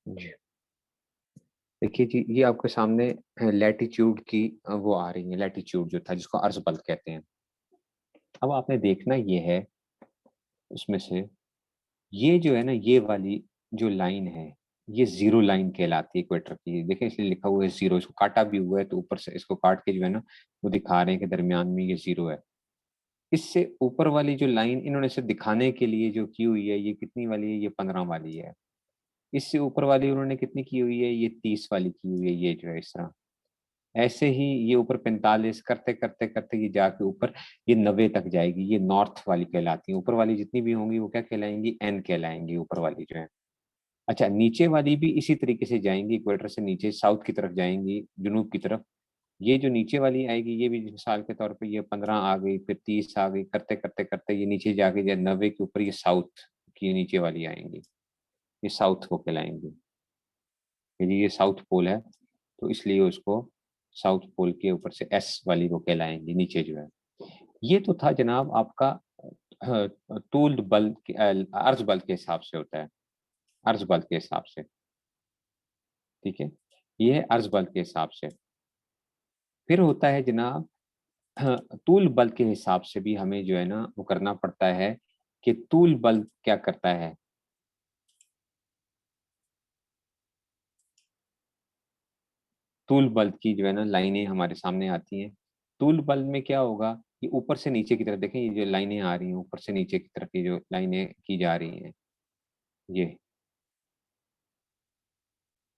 जी। देखिए जी, ये आपके सामने लैटीट्यूड की वो आ रही है, लैटीट्यूड जो था जिसको अर्ज़ बल कहते हैं। अब आपने देखना ये है उसमें से, ये जो है ना, ये वाली जो लाइन है, ये ज़ीरो लाइन कहलाती है इक्वेटर की। देखिए इसलिए लिखा हुआ है ज़ीरो, इसको काटा भी हुआ है तो ऊपर से इसको काट के जो है ना, वो दिखा रहे हैं कि दरमियान में ये ज़ीरो है। इससे ऊपर वाली जो लाइन इन्होंने सिर्फ़ दिखाने के लिए जो की हुई है, ये कितनी वाली है? ये 15 वाली है। इससे ऊपर वाली उन्होंने कितनी की हुई है? ये 30 वाली की हुई है, ये जो है इस तरह। ऐसे ही ये ऊपर 45 करते-करते ये जाके ऊपर ये 90 तक जाएगी, ये नॉर्थ वाली कहलाती है। ऊपर वाली जितनी भी होंगी वो क्या कहलाएँगी? एन कहलाएँगी ऊपर वाली जो है। अच्छा, नीचे वाली भी इसी तरीके से जाएँगी, इक्वेटर से नीचे साउथ की तरफ जाएँगी, जुनूब की तरफ। ये जो नीचे वाली आएगी, ये भी मिसाल के तौर पे ये 15 आ गई, फिर 30 आ गई, करते-करते ये नीचे जाके जो 90 के ऊपर ये साउथ की नीचे वाली आएँगी। ये साउथ को कहलाएँगी। यदि ये साउथ पोल है, तो इसलिए उसको साउथ पोल के ऊपर से एस वाली वो कहलाएँगी नीचे जो है। ये तो था जनाब आपका तूल्द बल के अर्ज़ बल के हिसाब से होता है, अर्ज़ बल के हिसाब से, ठीक है? ये है अर्ज़ बल के हिसाब से। फिर होता है जनाब तूल बल के हिसाब से भी हमें जो है ना वो करना पड़ता है कि तूल बल क्या करता है? तूल बल की जो है ना लाइनें हमारे सामने आती हैं। तूल बल में क्या होगा कि ऊपर से नीचे की तरफ देखें, ये जो लाइनें आ रही हैं ऊपर से नीचे की तरफ, ये जो लाइनें की जा रही हैं, ये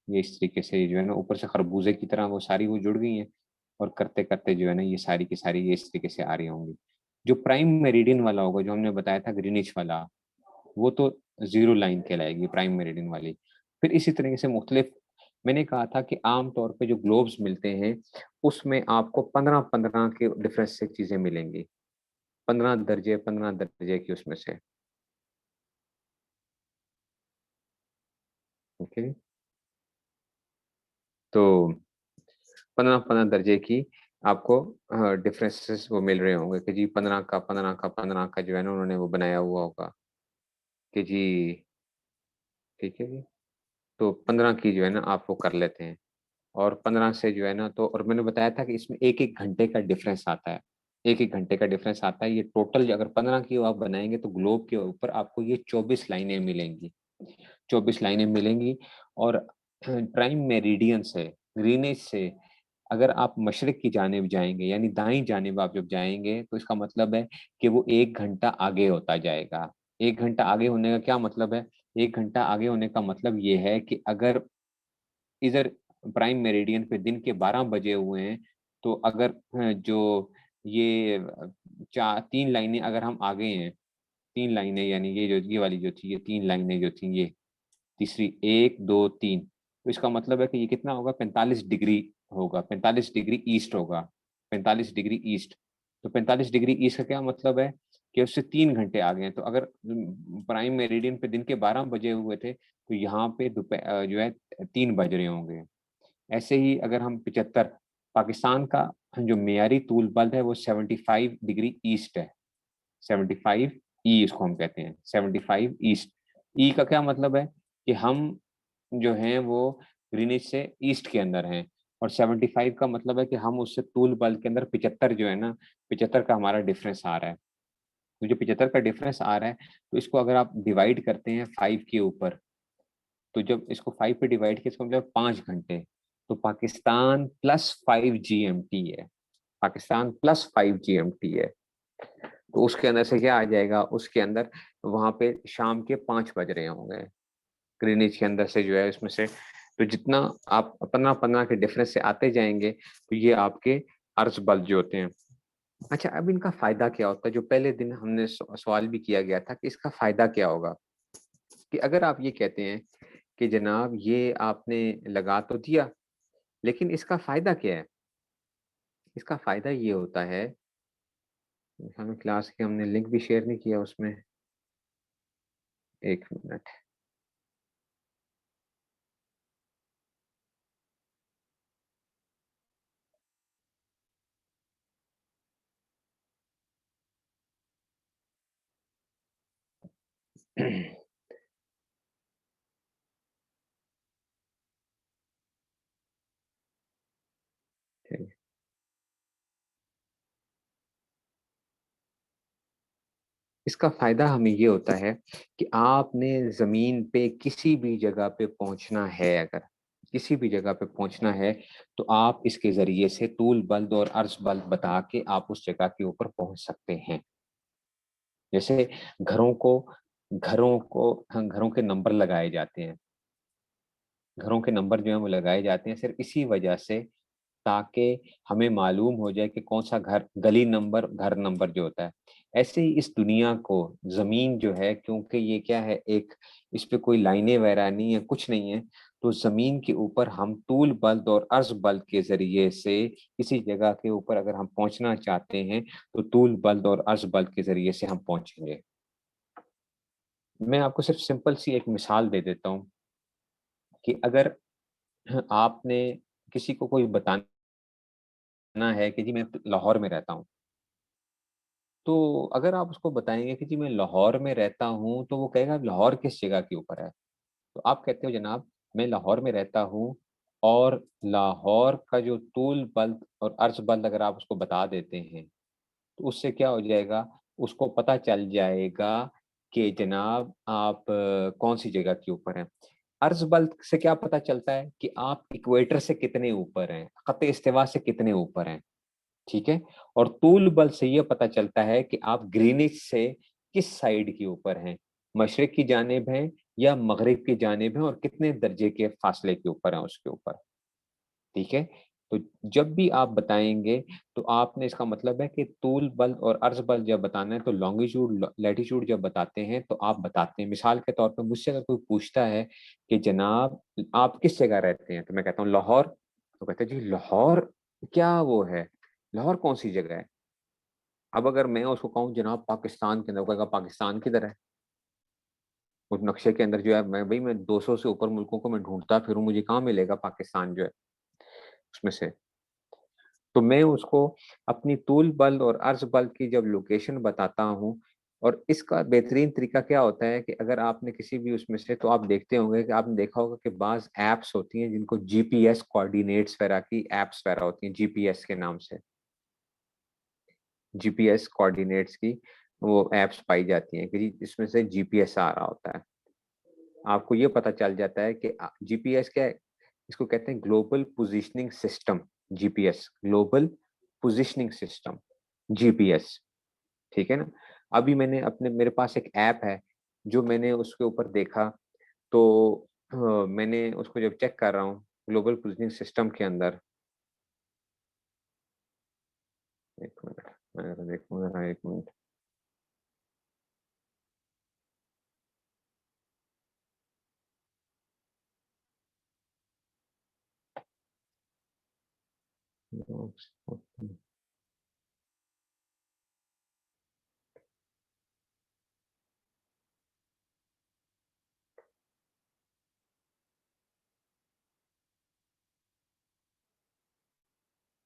ये इस तरीके से जो है ना ऊपर से खरबूजे की तरह वो सारी वो जुड़ गई हैं और करते-करते जो है ना ये सारी की सारी ये इस तरीके से आ रही होंगी। जो प्राइम मेरिडियन वाला होगा, जो हमने बताया था ग्रीनिच वाला, वो तो ज़ीरो लाइन कहलाएगी प्राइम मेरिडियन वाली। फिर इसी तरीके से मुख्तलिफ मैंने कहा था कि आम तौर पे जो ग्लोब्स मिलते हैं, उसमें आपको 15-15 के डिफरेंस से चीज़ें मिलेंगी। 15 दर्जे की उसमें से, ओके? तो 15-15 दर्जे की आपको डिफरेंसेस वो मिल रहे होंगे कि जी 15 का जो है ना उन्होंने वो बनाया हुआ होगा कि जी ठीक है जी, तो 15 की जो है ना आप वो कर लेते हैं। और 15 से जो है ना तो और मैंने बताया था कि इसमें 1-1 घंटे का डिफरेंस आता है। 1-1 घंटे का डिफरेंस आता है। ये टोटल अगर 15 की आप बनाएँगे तो ग्लोब के ऊपर आपको ये 24 लाइनें मिलेंगी। 24 लाइनें मिलेंगी और प्राइम मेरिडियन से, ग्रीनिच से अगर आप मशरिक की जानिब जाएँगे यानी दाईं जानिब आप जब जाएँगे तो इसका मतलब है कि वो 1 घंटा आगे होता जाएगा। 1 घंटा आगे होने का क्या मतलब है? 1 घंटा आगे होने का मतलब ये है कि अगर इधर प्राइम मेरिडियन पे दिन के 12 बजे हुए हैं, तो अगर जो ये 3 लाइनें अगर हम आगे हैं, 3 लाइनें यानी ये वाली जो थी, ये 3 लाइनें जो थी ये, तीसरी 1, 2, 3 तो इसका मतलब है कि ये कितना होगा 45 डिग्री होगा, 45 डिग्री ईस्ट होगा, 45 डिग्री ईस्ट। तो 45 डिग्री ईस्ट का क्या मतलब है कि उससे 3 घंटे आगे हैं। तो अगर प्राइम मेरिडियन पे दिन के 12 बजे हुए थे, तो यहाँ पे जो है 3 बज रहे होंगे। ऐसे ही अगर हम 75 पाकिस्तान का जो मेयारी तूल बल्ब है वो 75 डिग्री ईस्ट है। 75 ई इसको हम कहते हैं, 75 ईस्ट। ई का क्या मतलब है कि हम जो हैं वो ग्रीनिच से ईस्ट के अंदर हैं और 75 का मतलब है कि हम उससे तूल बल्ब के अंदर 75 जो है ना, 75 का हमारा डिफरेंस आ रहा है। तो जो 75 का डिफरेंस आ रहा है, तो इसको अगर आप डिवाइड करते हैं 5 के ऊपर तो जब इसको 5 पे डिवाइड किया इसका मतलब 5 घंटे, तो पाकिस्तान प्लस 5 जीएमटी है, पाकिस्तान प्लस 5 जीएमटी है। तो उसके अंदर से क्या आ जाएगा, उसके अंदर वहाँ पे शाम के 5 बज रहे होंगे, ग्रीनिच के अंदर से जो है इसमें से तो जितना आप 15-15 के डिफरेंस से आते जाएँगे, तो ये आपके अर्ज़ बल्ब जो होते हैं। अच्छा, अब इनका फ़ायदा क्या होता है? जो पहले दिन हमने सवाल भी किया गया था कि इसका फ़ायदा क्या होगा? कि अगर आप ये कहते हैं कि जनाब ये आपने लगा तो दिया, लेकिन इसका फ़ायदा क्या है? इसका फ़ायदा ये होता है, हमें क्लास के हमने लिंक भी शेयर नहीं किया उसमें, 1 मिनट। इसका फ़ायदा हमें ये होता है कि आपने ज़मीन पे किसी भी जगह पे पहुँचना है अगर, किसी भी जगह पे पहुँचना है, तो आप इसके ज़रिए से तूल बल्द और अर्ज़ बल्द बता के आप उस जगह के ऊपर पहुँच सकते हैं। जैसे घरों को घरों के नंबर लगाए जाते हैं। घरों के नंबर जो हैं वो लगाए जाते हैं सिर्फ़ इसी वजह से ताकि हमें मालूम हो जाए कि कौन-सा घर गली नंबर, घर नंबर जो होता है। ऐसे ही इस दुनिया को ज़मीन जो है क्योंकि ये क्या है एक इस पे कोई लाइनें वगैरह नहीं है, कुछ नहीं है, तो ज़मीन के ऊपर हम तूल बल्द और अर्ज़ बल्द के ज़रिए से किसी जगह के ऊपर अगर हम पहुँचना चाहते हैं, तो तूल बल्द और अर्ज़ बल्द के ज़रिए से हम पहुँचेंगे। मैं आपको सिर्फ़ सिंपल सी एक मिसाल दे देता हूँ कि अगर आपने किसी को कोई बताना है कि जी मैं लाहौर में रहता हूँ। तो अगर आप उसको बताएँगे कि जी मैं लाहौर में रहता हूँ, तो वो कहेगा लाहौर किस जगह के ऊपर है? तो आप कहते हो जनाब मैं लाहौर में रहता हूँ और लाहौर का जो तूल बल्द और अर्ज़ बल्द अगर आप उसको बता देते हैं, तो उससे क्या हो जाएगा, उसको पता चल जाएगा कि जनाब आप कौन-सी जगह के ऊपर हैं। अर्ज़ बल्द से क्या पता चलता है कि आप इक्वेटर से कितने ऊपर हैं, ख़त-ए-इस्तिवा से कितने ऊपर हैं। ठीक है? और तूल बल से ये पता चलता है कि आप ग्रीनिच से किस साइड के ऊपर हैं, मशरिक की जानिब हैं या मगरिब की जानिब हैं और कितने दर्जे के फ़ासले के ऊपर हैं उसके ऊपर, ठीक है? तो जब भी आप बताएँगे, तो आपने इसका मतलब है कि तूल बल और अर्ज़ बल जब बताना है, तो लॉन्गिट्यूड लैटीट्यूड जब बताते हैं, तो आप बताते हैं। मिसाल के तौर पे मुझसे अगर कोई पूछता है कि जनाब आप किस जगह रहते हैं? तो मैं कहता हूँ लाहौर, तो कहते हैं जी लाहौर क्या वो है? लाहौर कौन-सी जगह है? अब अगर मैं उसको कहूँ जनाब पाकिस्तान के अंदर, वो कहेगा पाकिस्तान किधर है? उस नक्शे के अंदर जो है मैं 200 से ऊपर मुल्कों को मैं ढूँढता फिरूँ, मुझे कहाँ मिलेगा पाकिस्तान जो है उसमें से। तो मैं उसको अपनी तूल बल्द और अर्ज़ बल्द की जब लोकेशन बताता हूँ और इसका बेहतरीन तरीका क्या होता है कि अगर आपने किसी भी उसमें से तो आप देखते होंगे कि आपने देखा होगा कि बाज़ ऐप्स होती हैं जिनको जीपीएस कोऑर्डिनेट्स वगैरह की ऐप्स वगैरह होती हैं, जीपीएस के नाम से। जीपीएस कोऑर्डिनेट्स की वो ऐप्स पाई जाती हैं कि जी इसमें से जीपीएस आ रहा होता है। आपको ये पता चल जाता है कि जीपीएस क्या है? इसको कहते हैं global positioning system, GPS, global positioning system, GPS, ठीक है ना? अभी मैंने अपने मेरे पास एक ऐप है, जो मैंने उसके ऊपर देखा तो मैंने उसको जब चेक कर रहा हूँ ग्लोबल पोज़िशनिंग सिस्टम के अंदर 1 मिनट, मैं ज़रा देखूँ ज़रा 1 मिनट।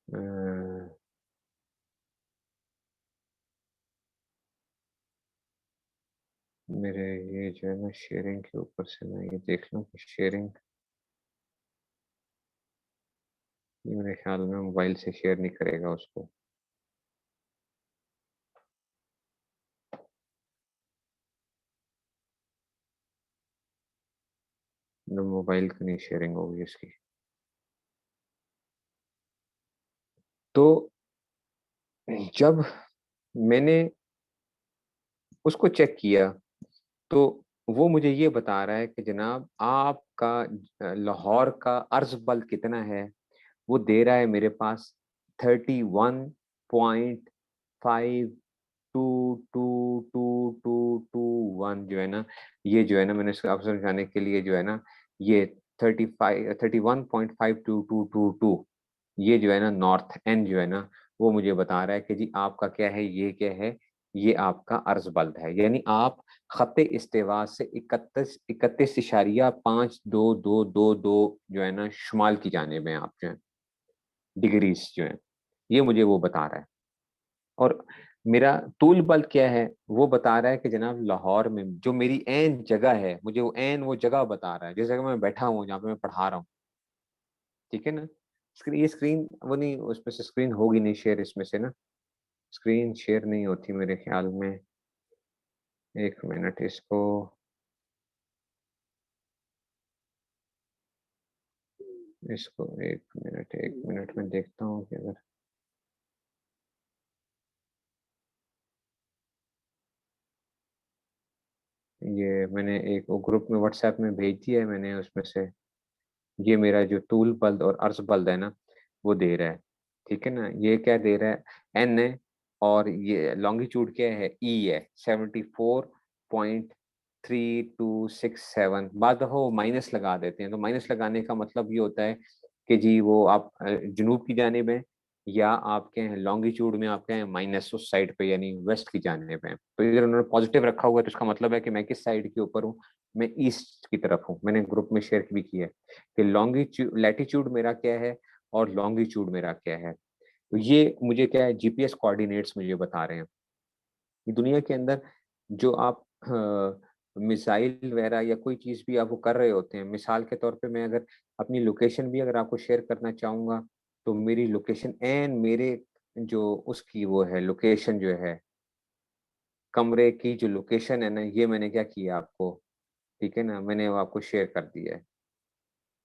अ मेरे ये जो है ना शेयरिंग के ऊपर से मैं ये देख लूँ कि शेयरिंग ये मेरे ख़्याल में मोबाइल से शेयर नहीं करेगा उसको। ना मोबाइल की नहीं शेयरिंग होगी इसकी। तो जब मैंने उसको चेक किया, तो वो मुझे ये बता रहा है कि जनाब आपका लाहौर का अर्ज़ बल कितना है? वो दे रहा है मेरे पास 31.52222221 जो है ना, ये जो है ना मैंने इसको आपको समझाने के लिए जो है ना, ये 31.522222 ये जो है ना नॉर्थ एंड जो है ना, वो मुझे बता रहा है कि जी आपका क्या है, ये क्या है, ये आपका अर्ज़ बल्द है। यानी आप ख़त्ते इस्तिवा से 31.522222 जो है ना शुमाल की जानिब हैं आप जो हैं, डिग्रीज़ जो हैं, ये मुझे वो बता रहा है। और मेरा तूल बल्द क्या है, वो बता रहा है कि जनाब लाहौर में जो मेरी ऐन जगह है, मुझे वो ऐन वो जगह बता रहा है, जिस जगह मैं बैठा हूँ, जहाँ पे मैं पढ़ा रहा हूँ, ठीक है ना? ये स्क्रीन वो नहीं उसमें से स्क्रीन होगी नहीं शेयर इसमें से ना, स्क्रीन शेयर नहीं होती मेरे ख़्याल में। एक मिनट इसको, एक मिनट में देखता हूँ कि अगर ये मैंने एक वो ग्रुप में व्हाट्सएप में भेज दिया है मैंने उसमें से, ये मेरा जो तूल बल्द और अर्ज बल्द है ना, वो दे रहा है। ठीक है ना? ये क्या दे रहा है? एन है, और ये लॉन्गिट्यूड क्या है? ई है, 74.3267। बाद दफ़ा वो माइनस लगा देते हैं, तो माइनस लगाने का मतलब ये होता है कि जी वो आप जुनूब की जानिब हैं, या आप क्या हैं लॉन्गिट्यूड में आप क्या हैं माइनस उस साइड पे यानी वेस्ट की जानिब हैं। तो इधर उन्होंने पॉजिटिव रखा हुआ है तो इसका मतलब है कि मैं किस साइड के ऊपर हूँ? मैं ईस्ट की तरफ हूँ। मैंने ग्रुप में शेयर भी किया है कि लैटीट्यूड मेरा क्या है और लॉन्गिट्यूड मेरा क्या है। तो ये मुझे क्या है जीपीएस कोऑर्डिनेट्स मुझे बता रहे हैं। ये दुनिया के अंदर जो आप मिसाइल वगैरह या कोई चीज़ भी आप वो कर रहे होते हैं, मिसाल के तौर पे मैं अगर अपनी लोकेशन भी अगर आपको शेयर करना चाहूँगा, तो मेरी लोकेशन एंड मेरे जो उसकी वो है लोकेशन जो है, कमरे की जो लोकेशन है ना, ये मैंने क्या किया आपको, ठीक है ना? मैंने वो आपको शेयर कर दिया है।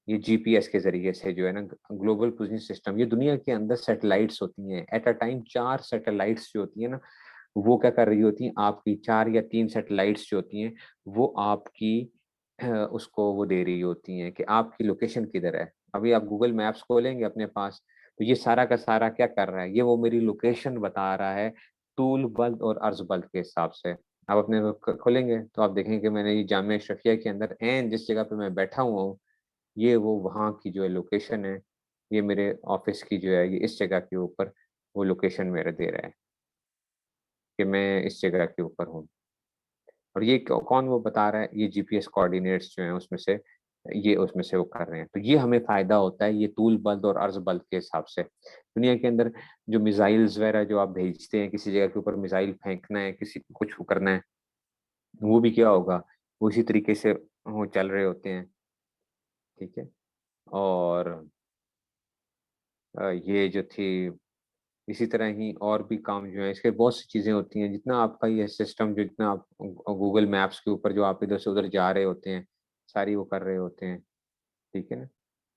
ये जीपीएस के ज़रिए से जो है ना ग्लोबल पोज़िशनिंग सिस्टम, ये दुनिया के अंदर सैटेलाइट्स होती हैं। एट अ टाइम 4 सैटेलाइट्स जो होती हैं ना, वो क्या कर रही होती हैं, आपकी 4 या 3 सैटेलाइट्स जो होती हैं, वो आपकी उसको वो दे रही होती हैं कि आपकी लोकेशन किधर है। अभी आप गूगल मैप्स खोलेंगे अपने पास, तो ये सारा का सारा क्या कर रहा है, ये वो मेरी लोकेशन बता रहा है, तूल बल्द और अर्ज़ बल्द के हिसाब से। आप अपने वो ख खोलेंगे, तो आप देखेंगे कि मैंने ये जामिया अशरफिया के अंदर एन जिस जगह पे मैं बैठा हुआ हूँ, ये वो वहाँ की जो है लोकेशन है, ये मेरे ऑफ़िस की जो है, ये इस जगह के ऊपर वो लोकेशन मेरा दे रहा है कि मैं इस जगह के ऊपर हूँ। और ये कौन वो बता रहा है? ये जीपीएस कोऑर्डिनेट्स जो हैं उसमें से, ये उसमें से वो कर रहे हैं। तो ये हमें फ़ायदा होता है ये तूल बल्द और अर्ज़ बल्द के हिसाब से। दुनिया के अंदर जो मिसाइल्स वग़ैरह जो आप भेजते हैं, किसी जगह के ऊपर मिसाइल फेंकना है, किसी को कुछ करना है, वो भी क्या होगा? वो इसी तरीके से वो चल रहे होते हैं, ठीक है? और ये जो थी इसी तरह ही और भी काम जो है इसके बहुत सी चीज़ें होती हैं, जितना आपका ये सिस्टम जो जितना आप गूगल मैप्स के ऊपर जो आप इधर से उधर जा रहे होते हैं, सारी वो कर रहे होते हैं, ठीक है ना?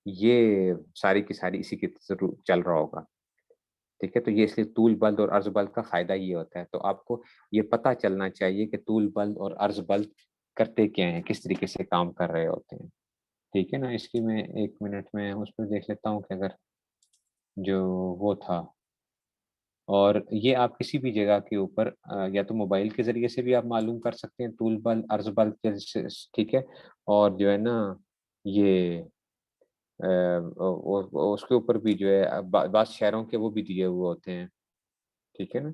ये सारी की सारी इसी के थ्रू चल रहा होगा, ठीक है? तो ये इसलिए तूल बल्द और अर्ज़ बल्द का फ़ायदा ये होता है, तो आपको ये पता चलना चाहिए कि तूल बल्द और अर्ज़ बल्द करते क्या हैं, किस तरीके से काम कर रहे होते हैं, ठीक है ना? इसकी मैं 1 मिनट में उसमें देख लेता हूँ कि अगर जो वो था, और ये आप किसी भी जगह के ऊपर या तो मोबाइल के ज़रिए से भी आप मालूम कर सकते हैं तूल बल, अर्ज़ बल के ठीक है? और जो है ना ये उसके ऊपर भी जो है बाज़ शहरों के वो भी दिए हुए होते हैं, ठीक है ना?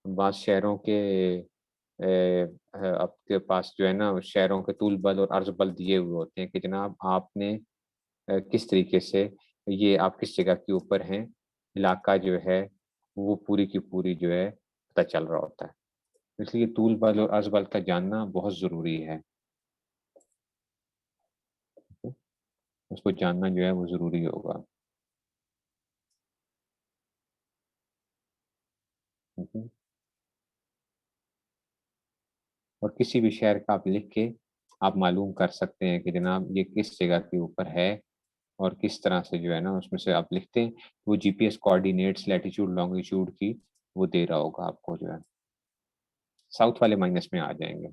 बाज़ शहरों के आपके पास जो है ना शहरों के तूल बल और अर्ज़ बल दिए हुए होते हैं कि जनाब आपने किस तरीके से ये आप किस जगह के ऊपर हैं, इलाका जो है वो पूरी की पूरी जो है पता चल रहा होता है। इसलिए तूल बल और अर्ज़ बल का जानना बहुत ज़रूरी है। उसको जानना जो है वो ज़रूरी होगा। हुँ, हुँ। और किसी भी शहर का आप लिख के आप मालूम कर सकते हैं कि जनाब ये किस जगह के ऊपर है, और किस तरह से जो है ना उसमें से आप लिखते हैं, वो जीपीएस कोऑर्डिनेट्स लैटीट्यूड, लॉन्गिट्यूड की वो दे रहा होगा आपको जो है। साउथ वाले माइनस में आ जाएँगे।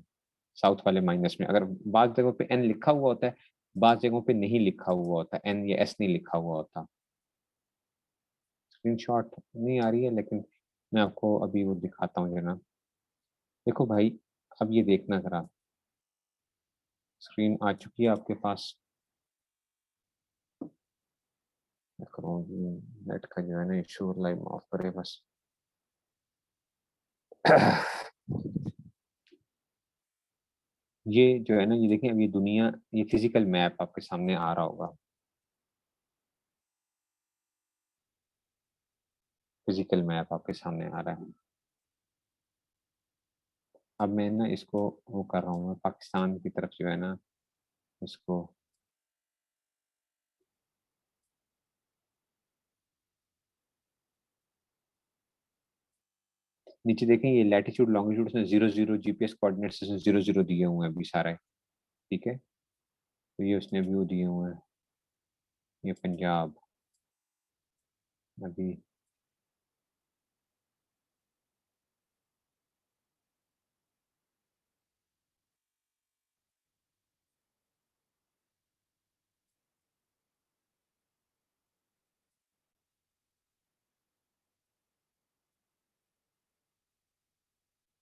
साउथ वाले माइनस में अगर बाज़ जगहों पे एन लिखा हुआ होता है, बाज़ जगहों पे नहीं लिखा हुआ होता, एन या एस नहीं लिखा हुआ होता। स्क्रीनशॉट नहीं आ रही है, लेकिन मैं आपको अभी वो दिखाता हूँ ज़रा। देखो भाई, अब ये देखना ज़रा, स्क्रीन आ चुकी है आपके पास। क्या करूँ नेट का जो है ना इश्यू, लाइव ऑफ करे बस। ये जो है ना, ये देखिए अब ये दुनिया, ये फिज़िकल मैप आपके सामने आ रहा होगा। फिज़िकल मैप आपके सामने आ रहा है। अब मैं ना इसको वो कर रहा हूँ, मैं पाकिस्तान की तरफ जो है ना इसको, नीचे देखें ये लैटिट्यूड लॉन्गिट्यूड उसने 00 जीपीएस कोऑर्डिनेट्स 00 दिए हुए हैं अभी सारे, ठीक है। तो ये उसने व्यू दिए हुए हैं, ये पंजाब अभी।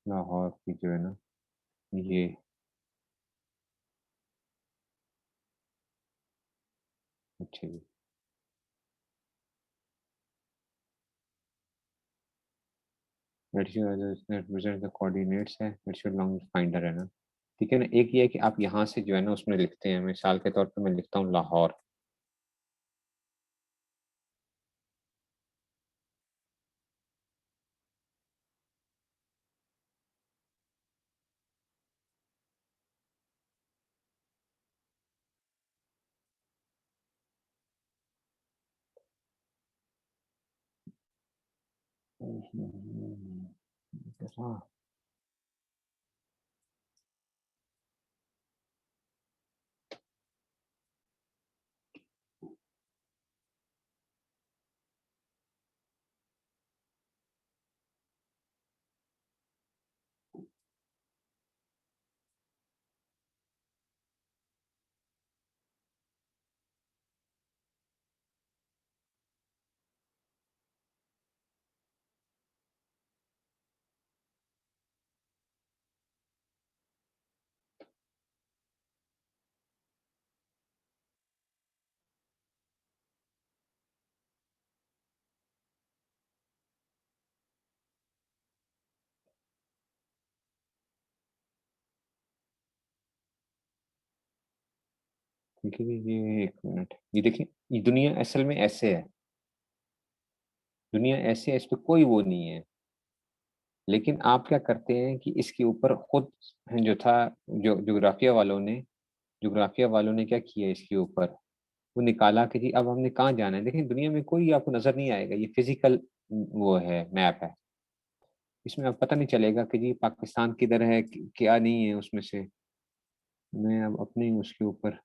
लाहौर की जो है ना ये अच्छी represent द कोऑर्डिनेट्स है, लैटिट्यूड लॉन्गिट्यूड फाइंडर है ना, ठीक है ना। एक ये है कि आप यहाँ से जो है ना उसमें लिखते हैं, मिसाल के तौर पे मैं लिखता हूँ लाहौर, हाँ। ठीक है जी, ये एक मिनट, ये देखिए, ये दुनिया असल में ऐसे है, दुनिया ऐसे है, इस पे कोई वो नहीं है। लेकिन आप क्या करते हैं कि इसके ऊपर खुद जो था, जो जोग्राफिया वालों ने क्या किया इसके ऊपर, वो निकाला कि जी अब हमने कहाँ जाना है। देखिए दुनिया में कोई आपको नजर नहीं आएगा, ये फिजिकल वो है, मैप है। इसमें अब पता नहीं चलेगा कि जी पाकिस्तान किधर है, क्या नहीं है उसमें से। मैं अब अपने उसके ऊपर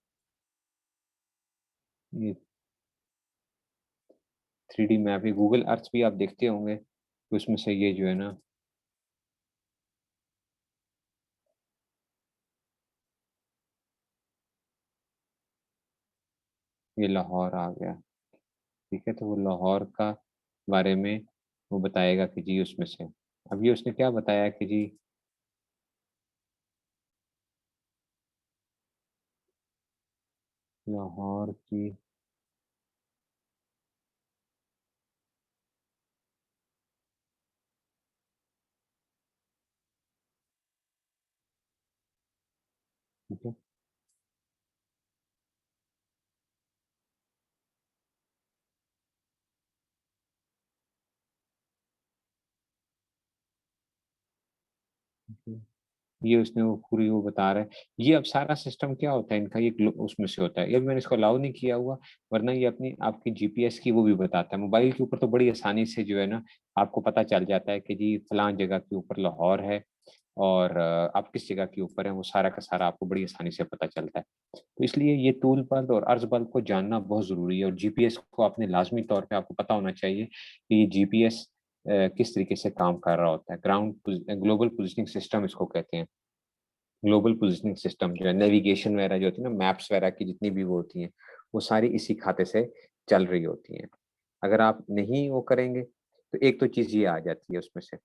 ये 3D मैप, ये गूगल अर्थ भी आप देखते होंगे, तो उसमें से ये जो है ना, ये लाहौर आ गया, ठीक है। तो वो लाहौर का बारे में वो बताएगा कि जी उसमें से, अभी उसने क्या बताया कि जी लाहौर की, ठीक है। ये उसने वो पूरी वो बता रहा है। ये अब सारा सिस्टम क्या होता है इनका, ये उसमें से होता है। ये अभी मैंने इसको अलाउ नहीं किया हुआ, वरना ये अपनी आपकी जीपीएस की वो भी बताता है। मोबाइल के ऊपर तो बड़ी आसानी से जो है ना आपको पता चल जाता है कि जी फलां जगह के ऊपर लाहौर है, और आप किस जगह के ऊपर है, वो सारा का सारा आपको बड़ी आसानी से पता चलता है। तो इसलिए ये तूल बल और अर्ज बल को जानना बहुत ज़रूरी है, और जीपीएस को आपने लाजमी तौर पे आपको पता होना चाहिए कि ये जीपीएस किस तरीके से काम कर रहा होता है। ग्लोबल पोजिशनिंग सिस्टम इसको कहते हैं। ग्लोबल पोजिशनिंग सिस्टम जो है, नेविगेशन वगैरह जो होती है ना, मैप्स वगैरह की जितनी भी वो होती हैं, वो सारी इसी खाते से चल रही होती हैं। अगर आप नहीं वो करेंगे तो एक तो चीज़ ये आ जाती है उसमें से,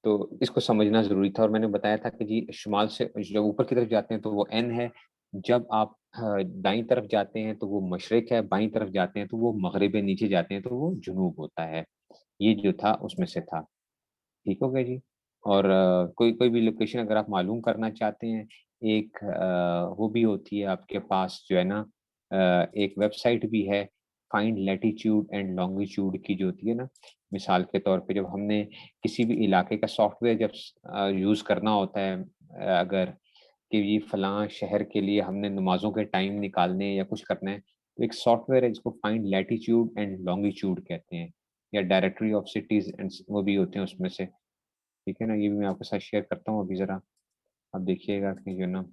तो इसको समझना ज़रूरी था। और मैंने बताया था कि जी शुमाल से जब ऊपर की तरफ जाते हैं तो वो एन है, जब आप दाईं तरफ जाते हैं तो वो मशरिक है, बाईं तरफ जाते हैं तो वो मगरिब है, नीचे जाते हैं तो वो जुनूब होता है। ये जो था उसमें से था, ठीक हो गया जी। और कोई कोई भी लोकेशन अगर आप मालूम करना चाहते हैं, एक वो भी होती है आपके पास जो है ना, एक वेबसाइट भी है, फाइंड लैटिट्यूड एंड लॉन्गिट्यूड की जो होती है ना। मिसाल के तौर पे जब हमने किसी भी इलाके का सॉफ्टवेयर जब यूज़ करना होता है, अगर कि ये फलां शहर के लिए हमने नमाज़ों के टाइम निकालने हैं या कुछ करना है, तो एक सॉफ्टवेयर है जिसको फाइंड लैटिट्यूड एंड लॉन्गिट्यूड कहते हैं, या डायरेक्टरी ऑफ सिटीज एंड वो भी होते हैं उसमें से, ठीक है ना। ये भी मैं आपके साथ शेयर करता हूँ अभी ज़रा, आप देखिएगा कि जो ना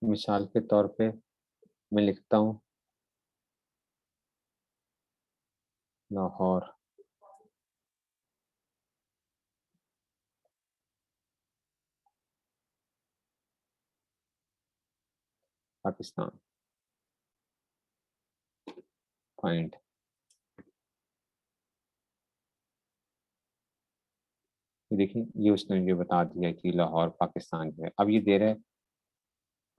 मिसाल के तौर पे मैं लिखता हूँ लाहौर, पाकिस्तान, पॉइंट। ये देखिए, ये उसने मुझे बता दिया कि लाहौर पाकिस्तान जो है। अब ये दे रहा है,